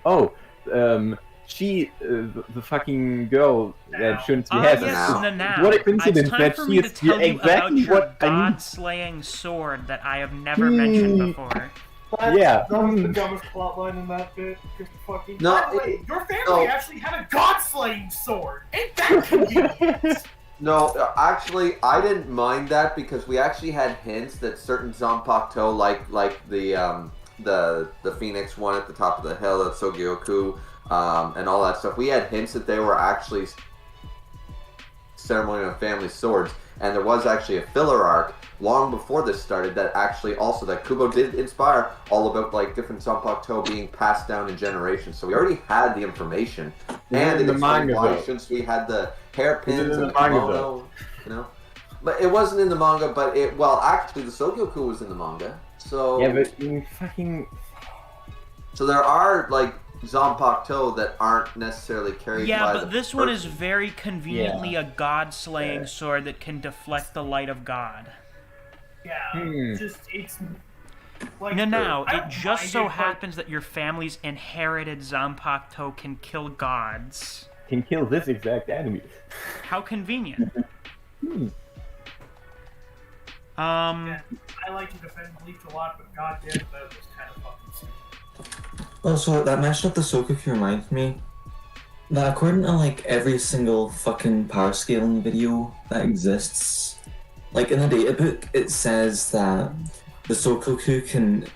she, the fucking girl that Shunsui has. Yes, now. Nanao. What a coincidence It's time that for she me to is tell you exactly about your what I need. god-slaying sword that I have never mentioned before. Yeah. That was the dumbest plotline in that bit. Just fucking. No, By the way, your family no. actually had a god-slaying sword. Ain't that convenient? No, actually, I didn't mind that because we actually had hints that certain Zanpakuto, like the Phoenix one at the top of the hill, at Sogyoku, and all that stuff. We had hints that they were actually ceremonial family swords, and there was actually a filler arc long before this started that actually also that Kubo did inspire all about like different Zanpakuto being passed down in generations. So we already had the information, and it the explained manga, why though. since we had the hairpins in and the the manga, kimono, though. you know. But it wasn't in the manga. But actually, the Sogyoku was in the manga. So Yeah, but you fucking... so there are like Zanpakuto that aren't necessarily carried Yeah, by but the this one is person. very conveniently a god-slaying sword that can deflect the light of God. Yeah, just it's like Now, I it don't just mind so it, but- happens that your family's inherited Zanpakuto can kill gods. can kill this exact enemy. How convenient. Yeah, I like to defend Bleach a lot, but goddamn, that was kind of fucking stupid. Also, that mention of the Sokuku reminds me that according to like every single fucking power scaling video that exists, like in the data book, it says that the Sokuku can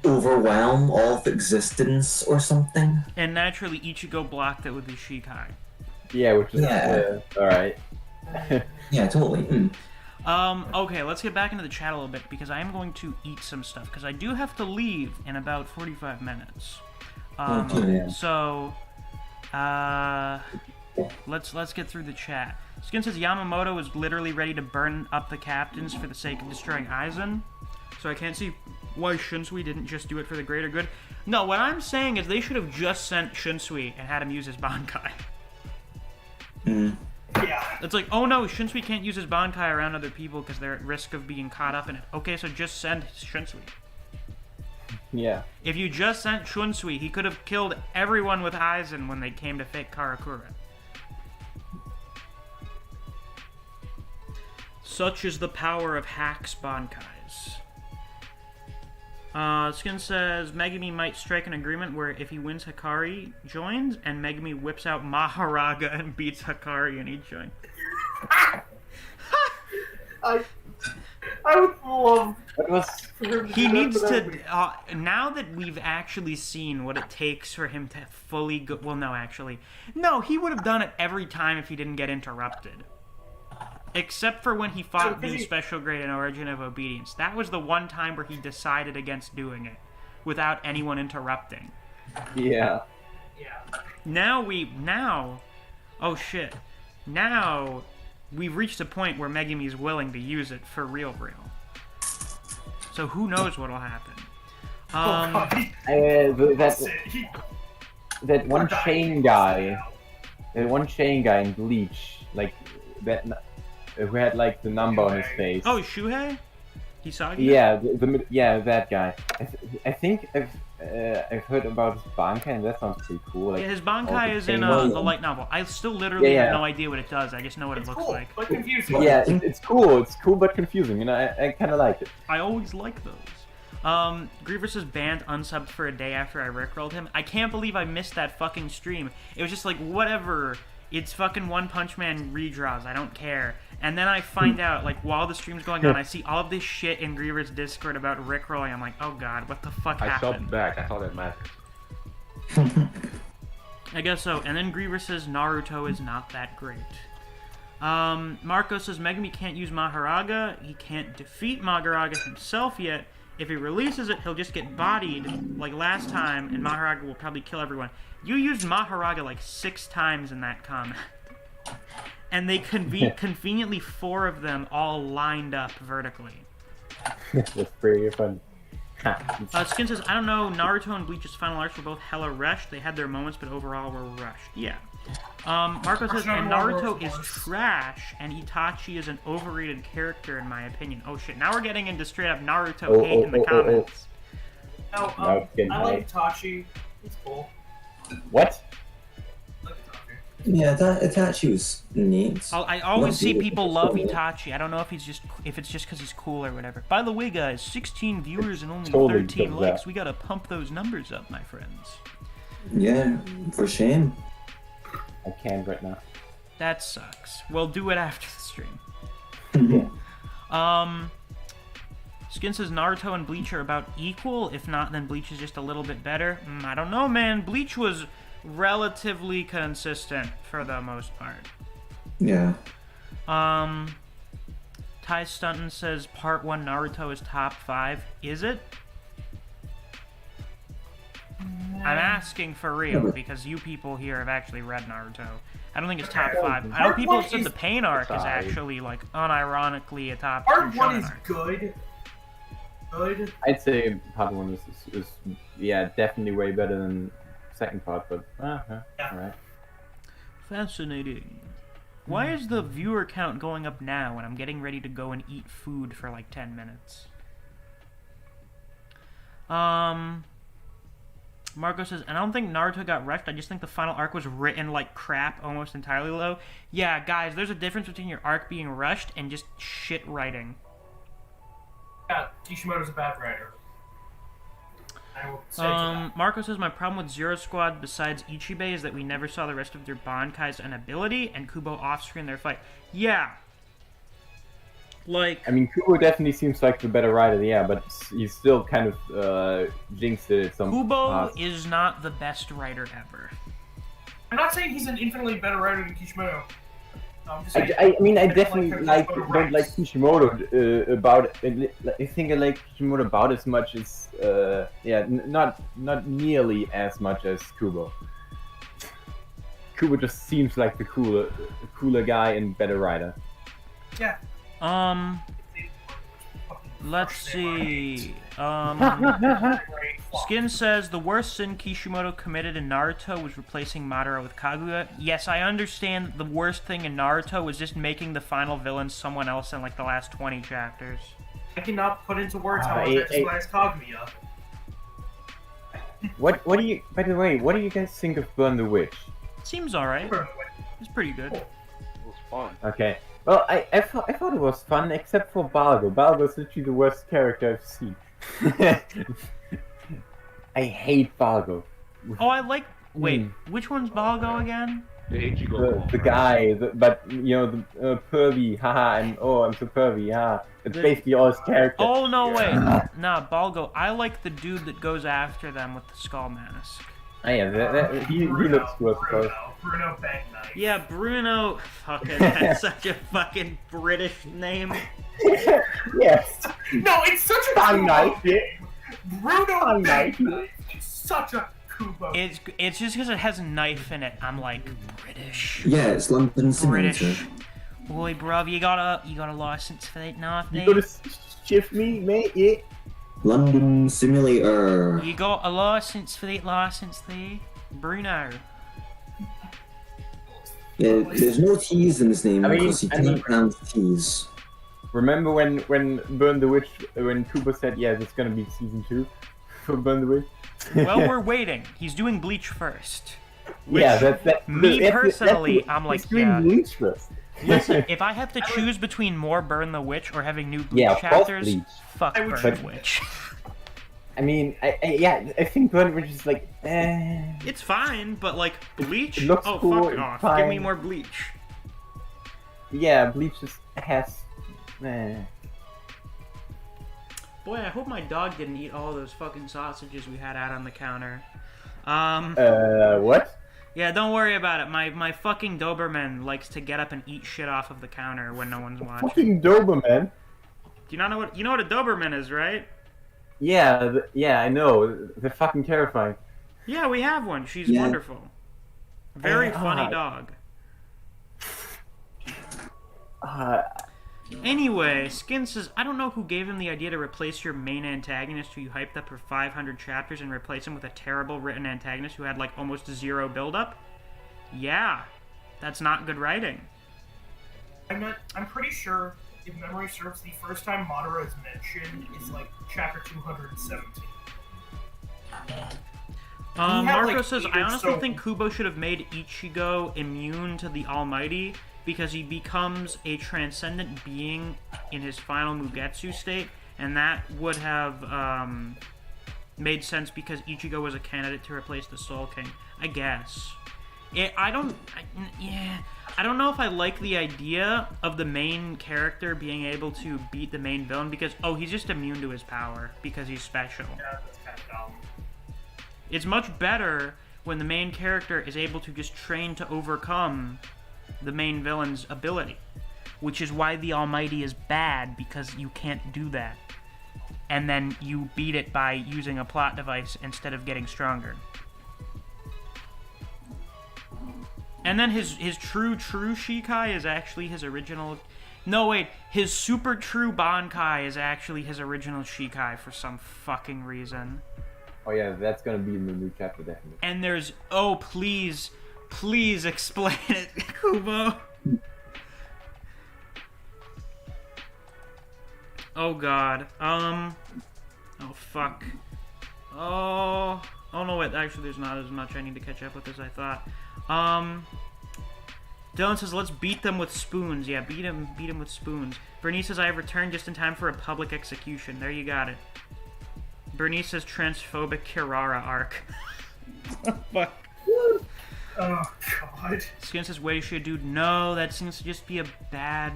overwhelm all of existence or something. And naturally, Ichigo blocked it with his Shikai. Yeah, which is, Yeah. alright. Yeah, totally. Okay, let's get back into the chat a little bit because I am going to eat some stuff because I do have to leave in about 45 minutes. Okay. So, let's get through the chat. Skin says Yamamoto is literally ready to burn up the captains for the sake of destroying Aizen. So I can't see why Shunsui didn't just do it for the greater good. No, what I'm saying is they should have just sent Shunsui and had him use his Bankai. Yeah. It's like, oh no, Shunsui can't use his Bankai around other people because they're at risk of being caught up in it. Okay, so just send Shunsui. Yeah. If you just sent Shunsui, he could have killed everyone with Aizen when they came to fake Karakura. Such is the power of Hack's Bankais. Skin says Megumi might strike an agreement where if he wins, Hikari joins, and Megumi whips out Maharaga and beats Hikari and he joins. I would love What was... for him to He do that, needs but to. Now that we've actually seen what it takes for him to fully go. Well, no, actually. No, he would have done it every time if he didn't get interrupted. Except for when he fought the special grade in Origin of Obedience. That was the one time where he decided against doing it without anyone interrupting. Yeah. Yeah. Now. Oh shit. Now we've reached a point where Megumi's willing to use it for real. So who knows what'll happen. That one chain guy, in Bleach, like that, who had like the number on his face. Oh, Shuhei? Hisagi? Yeah, that guy. I think I've heard about his Bankai, and that sounds pretty cool. Like, Yeah, his all Bankai the is in chain- the light novel. I still literally Yeah. have no idea what it does. I just know what It's it looks cool, like. but confusing. Yeah, it's cool. It's cool but confusing, and I kind of like it. I always like those. Grievous is banned unsubbed for a day after I rickrolled him. I can't believe I missed that fucking stream. It was just like, whatever. It's fucking One Punch Man redraws. I don't care. And then I find out, like, while the stream's going on, I see all of this shit in Grievous' Discord about rickrolling. I'm like, oh god, what the fuck happened? subbed back. I thought that mattered. I guess so. And then Grievous says Naruto is not that great. Marco says Megumi can't use Maharaga. He can't defeat Maharaga himself yet. If he releases it, he'll just get bodied like last time, and Maharaga will probably kill everyone. You used Maharaga like 6 times in that comment. And they conveniently 4 of them all lined up vertically. That's pretty fun. Skin says, I don't know, Naruto and Bleach's final arcs were both hella rushed. They had their moments, but overall were rushed. Yeah. Marco says, and Naruto is trash, and Itachi is an overrated character in my opinion. Oh shit, now we're getting into straight up Naruto hate in the comments. No, I like Itachi. He's cool. What? I like Itachi. Yeah, that Itachi was neat. I always Not see beautiful, people love but- Itachi. I don't know if it's just because he's cool or whatever. By the way, guys, 16 viewers and only Totally 13 does likes. that. We gotta pump those numbers up, my friends. Yeah, for shame. I can't right now. That sucks. We'll do it after the stream. Skin says Naruto and Bleach are about equal. If not, then Bleach is just a little bit better. I don't know, man. Bleach was relatively consistent for the most part. Yeah. Ty Stunton says Part 1 Naruto is top 5. Is it? I'm asking for real, because you people here have actually read Naruto. I don't think it's top 5. I know people have said the Pain arc is actually, like, unironically a top 2 Part 1 shonen is arc. good. Good. I'd say part 1 is yeah, definitely way better than second part, but alright. Fascinating. Why is the viewer count going up now when I'm getting ready to go and eat food for like 10 minutes? Marco says, and I don't think Naruto got rushed, I just think the final arc was written like crap almost entirely low. Yeah, guys, there's a difference between your arc being rushed and just shit writing. Yeah, Kishimoto's a bad writer. I will say to that. Marco says, my problem with Zero Squad besides Ichibe is that we never saw the rest of their Bankai's and ability, and Kubo off-screen their fight. Yeah. Like... I mean, Kubo definitely seems like the better writer, yeah, but he's still kind of jinxed it at some Kubo is not the best writer ever. I'm not saying he's an infinitely better writer than Kishimoto. No, I'm just saying, I mean, I definitely Kishimoto don't like writes. Kishimoto about. I think I like Kishimoto about as much as not nearly as much as Kubo. Kubo just seems like the cooler guy and better writer. Yeah. Let's see. Skin says the worst sin Kishimoto committed in Naruto was replacing Madara with Kaguya. Yes, I understand the worst thing in Naruto was just making the final villain someone else in like the last 20 chapters. I cannot put into words how Hey, much I despise Kaguya. What do you? By the way, what do you guys think of Burn the Witch? Seems alright. It's pretty good. It was fun. Okay. Well, I thought it was fun, except for Balgo. Balgo's literally the worst character I've seen. I hate Balgo. Oh, I like... Wait, which one's Balgo again? The Ichigo. The guy, but you know, the pervy, haha, and oh, I'm so pervy, haha. It's basically all his character. Oh, no, wait. Nah, Balgo. I like the dude that goes after them with the skull mask. Oh, yeah, he looks cool, I suppose. Bruno Bang Knife. Yeah, Bruno... Fucking, that's such a fucking British name. Yes. No, it's such a Bang Kubo Knife, yeah. Bruno Bang Bang Knife. Knife. It's such a Kubo. It's just because it has a knife in it. I'm like, British. Yeah, it's London Simulator. British. Boy, bruv, you got a license for that knife, You mate? gotta shift me, mate, yeah. London Simulator. You got a license for that license there? Bruno. Yeah, there's no T's in his name I mean- because he I can't mean- pronounce T's. Remember when Burn the Witch, when Kubo said, yes, it's gonna be season 2 for Burn the Witch? Well, we're waiting. He's doing Bleach first. Yeah, that's me personally, I'm like, he's doing yeah. Bleach first. Listen, if I have to choose between more Burn the Witch or having new Bleach Yeah, of course chapters, Bleach. fuck I would Burn choose the Witch. I mean, I think Blood Rage is like, It's fine, but like Bleach. It looks Oh, cool, fuck it's off! fine. Give me more Bleach. yeah, Bleach just has, Boy, I hope my dog didn't eat all those fucking sausages we had out on the counter. what? Yeah, don't worry about it. My fucking Doberman likes to get up and eat shit off of the counter when no one's watching. Fucking Doberman. Do you not know what a Doberman is, right? Yeah, yeah, I know. They're fucking terrifying. Yeah, we have one. She's Yeah. wonderful. Very funny dog. Anyway, Skin says, I don't know who gave him the idea to replace your main antagonist who you hyped up for 500 chapters and replace him with a terrible written antagonist who had like almost zero build-up. Yeah, that's not good writing. I'm pretty sure, if memory serves, the first time Madara is mentioned is like chapter 217. Marco like, says, I eight or honestly so- think Kubo should have made Ichigo immune to the Almighty because he becomes a transcendent being in his final Mugetsu state, and that would have made sense because Ichigo was a candidate to replace the Soul King, I guess. I don't know if I like the idea of the main character being able to beat the main villain because, oh, he's just immune to his power because he's special. Yeah, that's kind of dumb. It's much better when the main character is able to just train to overcome the main villain's ability, which is why the Almighty is bad, because you can't do that. And then you beat it by using a plot device instead of getting stronger. And then his true Shikai is actually his original... No, wait, his super true Bankai is actually his original Shikai for some fucking reason. Oh yeah, that's gonna be in the new chapter, definitely. And there's... Oh, please explain it, Kubo. Oh god. Oh fuck. Oh no, wait, actually there's not as much I need to catch up with as I thought. Dylan says, let's beat them with spoons. Yeah, beat him with spoons. Bernice says, I have returned just in time for a public execution. There you got it. Bernice says, transphobic Kirara arc. Fuck. Oh, God. Skin says, wait, should dude? No, that seems to just be a bad,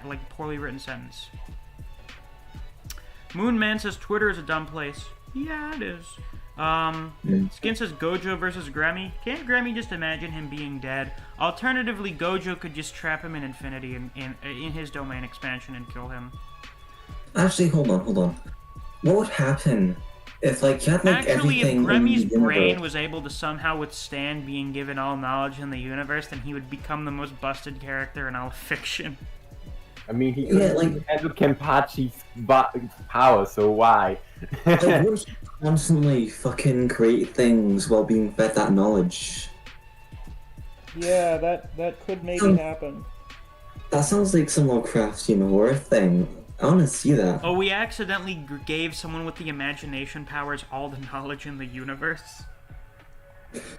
like, poorly written sentence. Moonman says, Twitter is a dumb place. Yeah, it is. Skin says, Gojo versus Grammy. Can't Grammy just imagine him being dead? Alternatively, Gojo could just trap him in Infinity in his domain expansion and kill him. Actually, hold on. What would happen if, like, you had, like, Actually, if everything in Grammy's the brain universe? was able to somehow withstand being given all knowledge in the universe, then he would become the most busted character in all of fiction. I mean, he Yeah, couldn't like- handle Kenpachi's power, so why? Like, what if you constantly fucking create things while being fed that knowledge? Yeah, that could maybe happen. That sounds like some Lovecraftian horror thing. I want to see that. Oh, we accidentally gave someone with the imagination powers all the knowledge in the universe.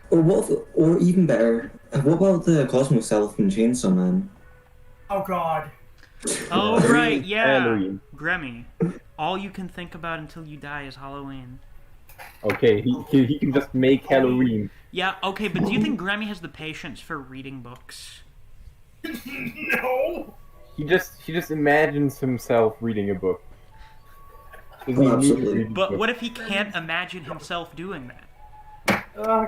Or even better, what about the Cosmos Elf and Chainsaw Man? Oh, God. Oh, right, yeah. Halloween. Grammy. All you can think about until you die is Halloween. Okay, he can just make Halloween. Yeah, okay, but do you think Grammy has the patience for reading books? No! He just imagines himself reading a book. Doesn't Oh, he need to absolutely. read a But book? what if he can't imagine himself doing that? Oh,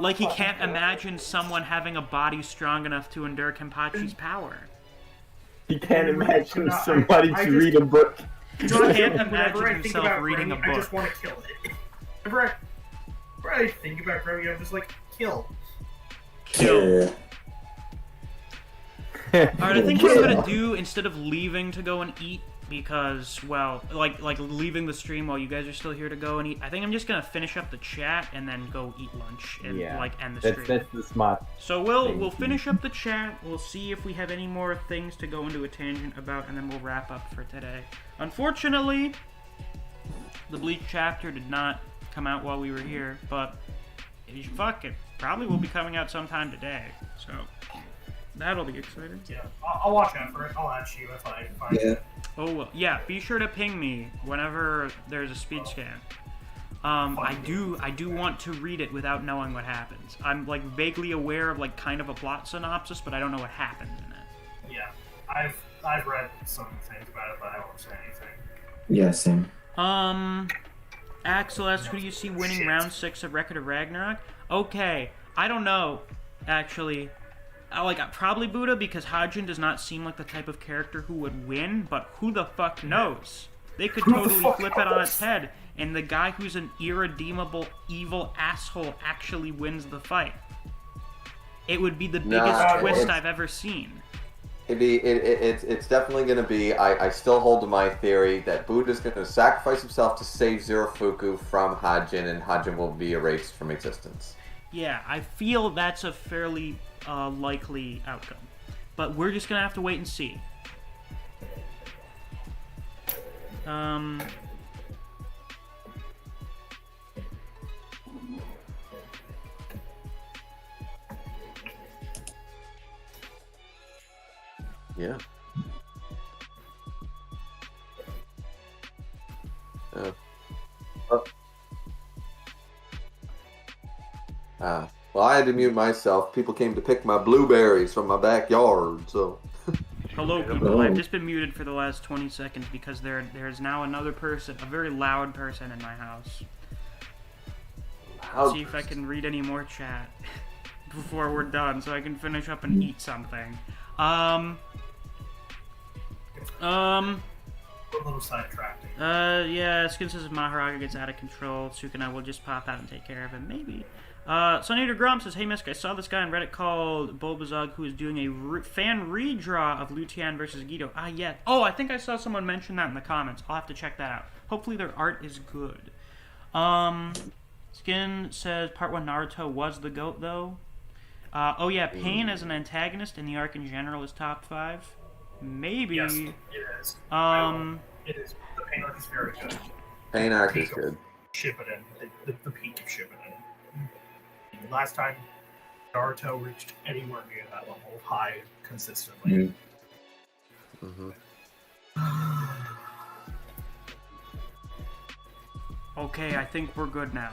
Like, he can't imagine someone having a body strong enough to endure Kenpachi's power. He can't imagine No, somebody I to just- read a book. He No, can't whenever imagine I think himself about reading a Grammy, I just book. want to kill it. Whenever I think about Grammy, I'm just like, kill. Yeah. Alright, I think what I'm gonna do, instead of leaving to go and eat, because, well, like leaving the stream while you guys are still here to go and eat, I think I'm just gonna finish up the chat and then go eat lunch and, Yeah, like, end the stream. that's the smart. So we'll finish up the chat, we'll see if we have any more things to go into a tangent about, and then we'll wrap up for today. Unfortunately, the Bleach chapter did not come out while we were here, but fuck it, probably will be coming out sometime today, so that'll be exciting. Yeah, I'll watch out for it. I'll add you if I find Yeah. it. Oh, well, yeah, be sure to ping me whenever there's a speed scan. I do want to read it without knowing what happens. I'm, like, vaguely aware of, like, kind of a plot synopsis, but I don't know what happens in it. Yeah, I've read some things about it, but I won't say anything. Yeah, same. Axel asks, who do you see winning round 6 of Record of Ragnarok? Okay, I don't know, actually. Probably Buddha, because Hajin does not seem like the type of character who would win, but who the fuck knows? They could totally flip it on its head, and the guy who's an irredeemable, evil asshole actually wins the fight. It would be the biggest twist I've ever seen. It's definitely going to be. I still hold to my theory that Buddha's going to sacrifice himself to save Zerafuku from Hajin, and Hajin will be erased from existence. Yeah, I feel that's a fairly likely outcome. But we're just going to have to wait and see. Yeah. Well, I had to mute myself. People came to pick my blueberries from my backyard, so... Hello, people. I've just been muted for the last 20 seconds because there's now another person, a very loud person in my house. See if I can read any more chat before we're done, so I can finish up and eat something. A little sidetracked. Yeah, Skin says if Maharaga gets out of control, Sukuna will just pop out and take care of him. Maybe. Sonator Grom says, hey Misc, I saw this guy on Reddit called Bulbazog who is doing a fan redraw of Lucian versus Guido. Ah, yeah. Oh, I think I saw someone mention that in the comments. I'll have to check that out. Hopefully their art is good. Skin says part 1 Naruto was the GOAT, though. Oh yeah, Pain as an antagonist in the arc in general is top 5. Maybe. Yes, it is. It is. The Pain arc is very good. Pain arc is good. Ship it in. The peak of shipping it. Last time Naruto reached anywhere near that level high consistently. Okay, I think we're good now.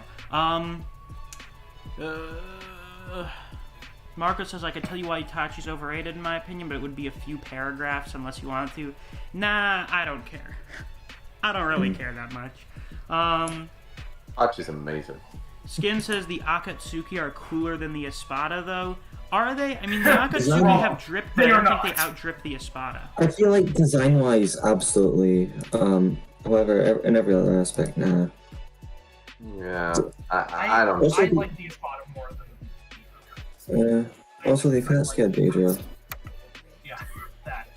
Marco says, I could tell you why Itachi's overrated in my opinion, but it would be a few paragraphs unless you wanted to. Nah, I don't care. I don't really care that much. Itachi's amazing. Skin says the Akatsuki are cooler than the Espada, though. Are they? I mean, the Akatsuki have drip, but I don't think they outdrip the Espada. I feel like design-wise, absolutely. However, in every other aspect, nah. Yeah, I don't know. I like the Espada more than also, the Akatsuki had Daedra. Yeah, that.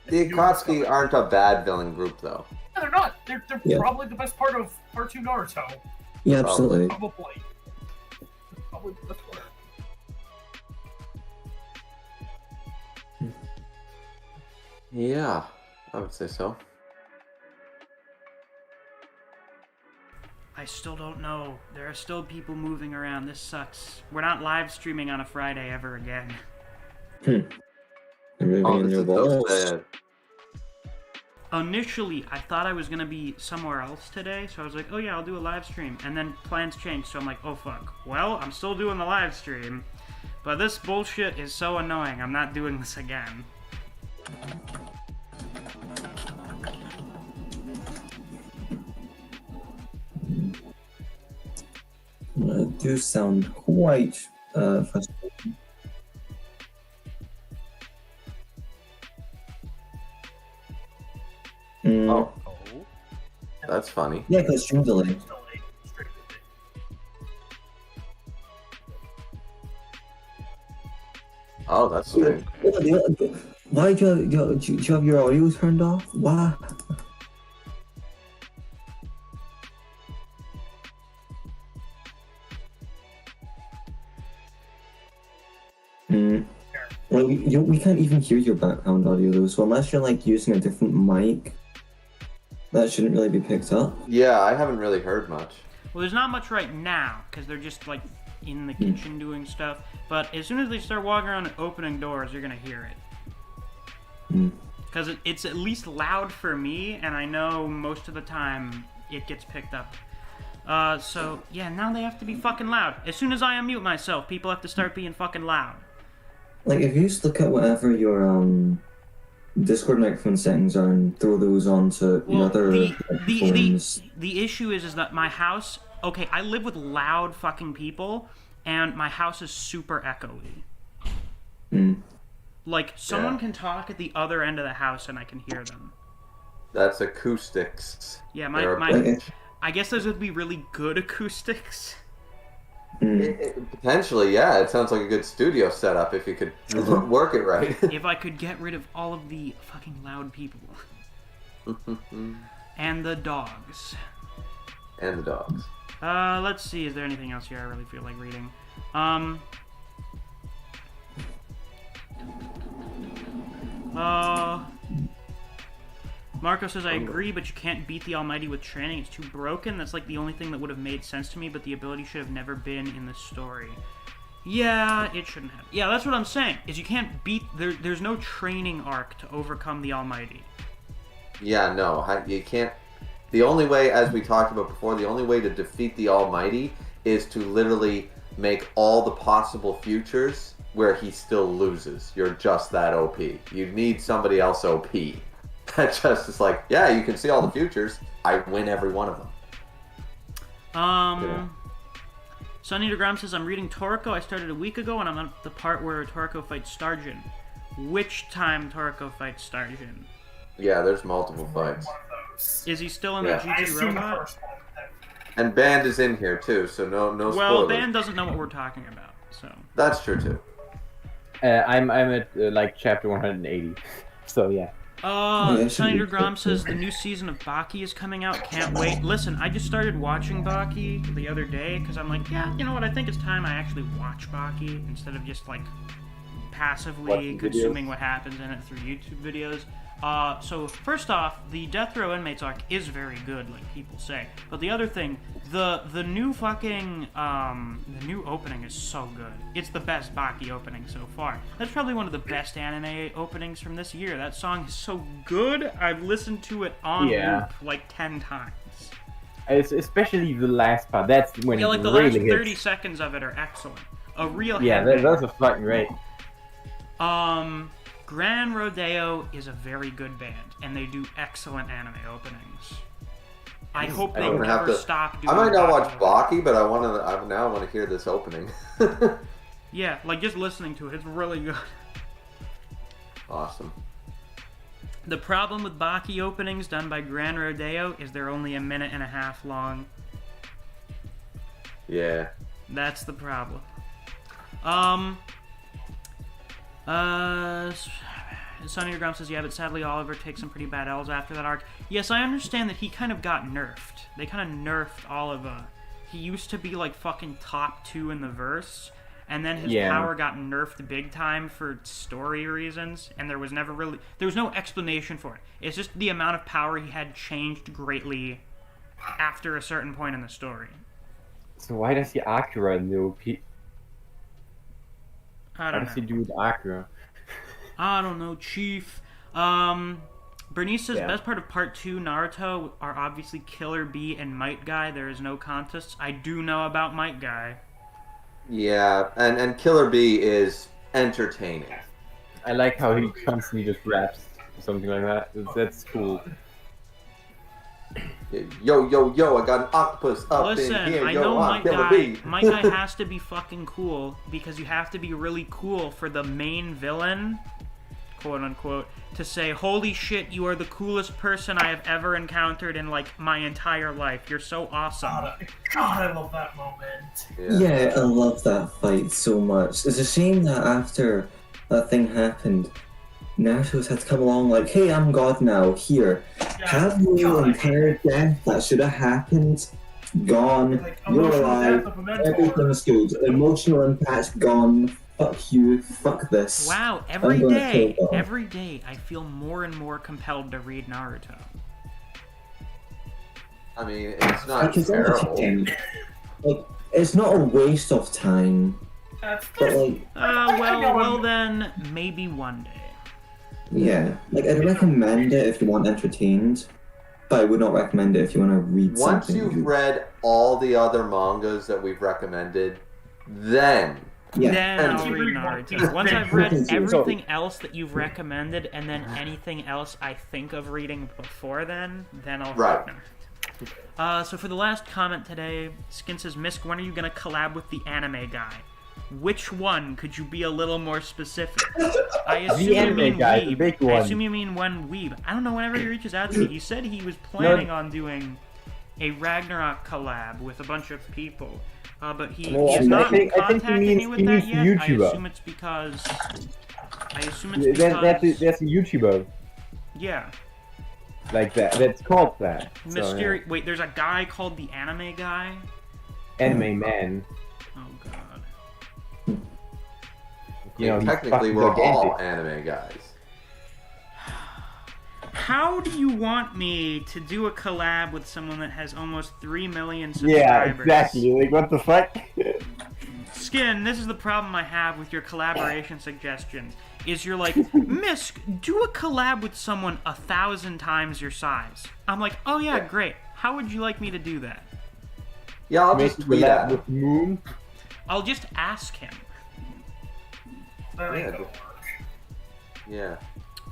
The Akatsuki aren't a bad villain group, though. No, they're not. They're probably the best part of Part 2 Naruto. Yeah, absolutely. Probably the best part. Yeah, I would say so. I still don't know. There are still people moving around. This sucks. We're not live streaming on a Friday ever again. They're moving in your balls. Initially, I thought I was going to be somewhere else today, so I was like, oh yeah, I'll do a live stream. And then plans changed, so I'm like, oh fuck. Well, I'm still doing the live stream, but this bullshit is so annoying. I'm not doing this again. Do sound quite frustrating. Oh, that's funny. Yeah, because stream delay. Oh, that's strange. Why do you have your audio turned off? Why? Well, we can't even hear your background audio though, so unless you're like using a different mic, that shouldn't really be picked up. Yeah, I haven't really heard much. Well, there's not much right now, because they're just like in the kitchen doing stuff, but as soon as they start walking around and opening doors, you're gonna hear it. because it's at least loud for me, and I know most of the time it gets picked up. So yeah, now they have to be fucking loud. As soon as I unmute myself, people have to start being fucking loud. Like, if you just look at whatever your Discord microphone settings are and throw those onto Well, other microphones. the issue is that my house. Okay, I live with loud fucking people, and my house is super echoey. Like, someone can talk at the other end of the house, and I can hear them. That's acoustics. Yeah, They're I guess those would be really good acoustics. Potentially, yeah. It sounds like a good studio setup if you could work it right. If I could get rid of all of the fucking loud people. And the dogs. And the dogs. Let's see, is there anything else here I really feel like reading? Marco says, I agree, but you can't beat the Almighty with training. It's too broken. That's like the only thing that would have made sense to me, but the ability should have never been in the story. Yeah, it shouldn't have. Yeah, that's what I'm saying, is you can't beat... There's no training arc to overcome the Almighty. Yeah, no, you can't... The only way, as we talked about before, the only way to defeat the Almighty is to literally make all the possible futures where he still loses. You're just that OP. You need somebody else OP. That just is like, yeah, you can see all the futures. I win every one of them. Sunny DeGrom says, I'm reading Toriko. I started a week ago, and I'm at the part where Toriko fights Starjin. Which time Toriko fights Starjin? Yeah, there's multiple fights. Is he still in the I GG assume the robot? first one. And Band is in here too, so no spoilers. Well, Band doesn't know what we're talking about, so... That's true too. I'm at like chapter 180, so yeah. Sunny DeGrom says the new season of Baki is coming out. Can't wait. Listen, I just started watching Baki the other day because I'm like, yeah, you know what? I think it's time I actually watch Baki instead of just like passively Watching consuming videos. what happens in it through YouTube videos. So first off, the Death Row Inmates arc is very good, like people say. But the other thing, the new fucking the new opening is so good. It's the best Baki opening so far. That's probably one of the best anime openings from this year. That song is so good. I've listened to it on loop like 10 times. It's especially the last part. That's when Yeah, it like the really last 30 hits. seconds of it are excellent. A real Yeah, headbanger. that's a fucking right. Gran Rodeo is a very good band, and they do excellent anime openings. I hope they I'm gonna have never to. stop doing I might not Baki watch openings. Baki, but I want to hear this opening. Yeah, like just listening to it, it's really good. Awesome. The problem with Baki openings done by Gran Rodeo is they're only a minute and a half long. Yeah. That's the problem. Sonny Grum says, yeah, but sadly Oliver takes some pretty bad L's after that arc. Yes, I understand that he kind of got nerfed. They kind of nerfed Oliver. He used to be like fucking top 2 in the verse, and then his power got nerfed big time for story reasons, and there was no explanation for it. It's just the amount of power he had changed greatly after a certain point in the story. So why does he Akira know? I What don't does know. he do with Akira? I don't know, Chief. Bernice says, best part of part 2 Naruto are obviously Killer Bee and Might Guy. There is no contests. I do know about Might Guy. Yeah, and Killer Bee is entertaining. I like how he constantly just raps or something like that. That's cool. Yo, yo, yo, I got an octopus up Listen, in here. I Yo, know I'm Might Killer Guy. Bee. Might Guy has to be fucking cool because you have to be really cool for the main villain, quote unquote, to say, holy shit, you are the coolest person I have ever encountered in like my entire life. You're so awesome. God, I love that moment. Yeah, I love that fight so much. It's a shame that after that thing happened, Naruto's had to come along like, hey, I'm God now, here. Have your entire death that should have happened gone. Like, You're emotional alive. death of a mentor. Everything's good. Emotional impact gone. Fuck you. Fuck this. Wow, I'm gonna kill God. every day, I feel more and more compelled to read Naruto. I mean, it's not Like, it's terrible. entertaining. Like, it's not a waste of time. That's But like, Well then, maybe one day. Yeah, like I'd recommend it if you want entertained, but I would not recommend it if you want to read Once something. you've read all the other mangas that we've recommended, then Then And- I'll read Naruto. Once I've read everything else that you've recommended, and then anything else I think of reading before then I'll Right. read Naruto. So for the last comment today, Skin says, Misc, when are you going to collab with the anime guy? Which one? Could you be a little more specific? I assume you anime mean guy, the Weeb. big I one. assume you mean one Weeb. I don't know, whenever he reaches out to me, he said he was planning on doing a Ragnarok collab with a bunch of people. But he's not contacted me with that yet. YouTuber. I assume it's because... That's a YouTuber Yeah. like that. That's called that. So, Mysterious... Wait, there's a guy called the anime guy? yeah. Anime man. Oh, God. You know, he's technically fucking we're all gigantic. anime guys. How do you want me to do a collab with someone that has almost 3 million Yeah, subscribers? exactly. Like, what the fuck? Skin, this is the problem I have with your collaboration suggestions. Is you're like, Misc, do a collab with someone 1,000 times your size. I'm like, oh yeah, great. How would you like me to do that? Yeah, I'll Make just it tweet collab at him. with Moon. I'll just ask him. That ain't Yeah, gonna work. Yeah.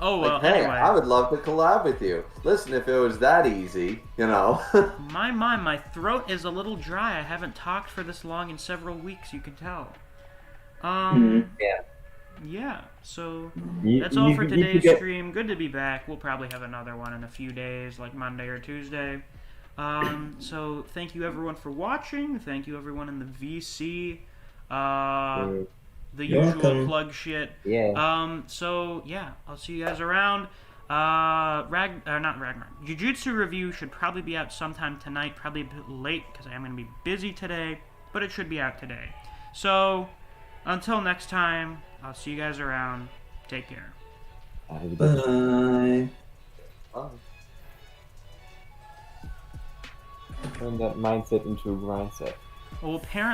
Oh, well, Like, hey, anyway. I would love to collab with you. Listen, if it was that easy, you know. My throat is a little dry. I haven't talked for this long in several weeks, you can tell. Yeah, so that's all for today's stream. Good to be back. We'll probably have another one in a few days, like Monday or Tuesday. So thank you everyone for watching. Thank you everyone in the VC. The You're usual welcome. plug shit. Yeah. So yeah, I'll see you guys around. Not Ragnarok. Jujutsu review should probably be out sometime tonight. Probably a bit late because I am going to be busy today, but it should be out today. So until next time, I'll see you guys around. Take care. Bye. Turn that mindset into a grindset. Well, apparently.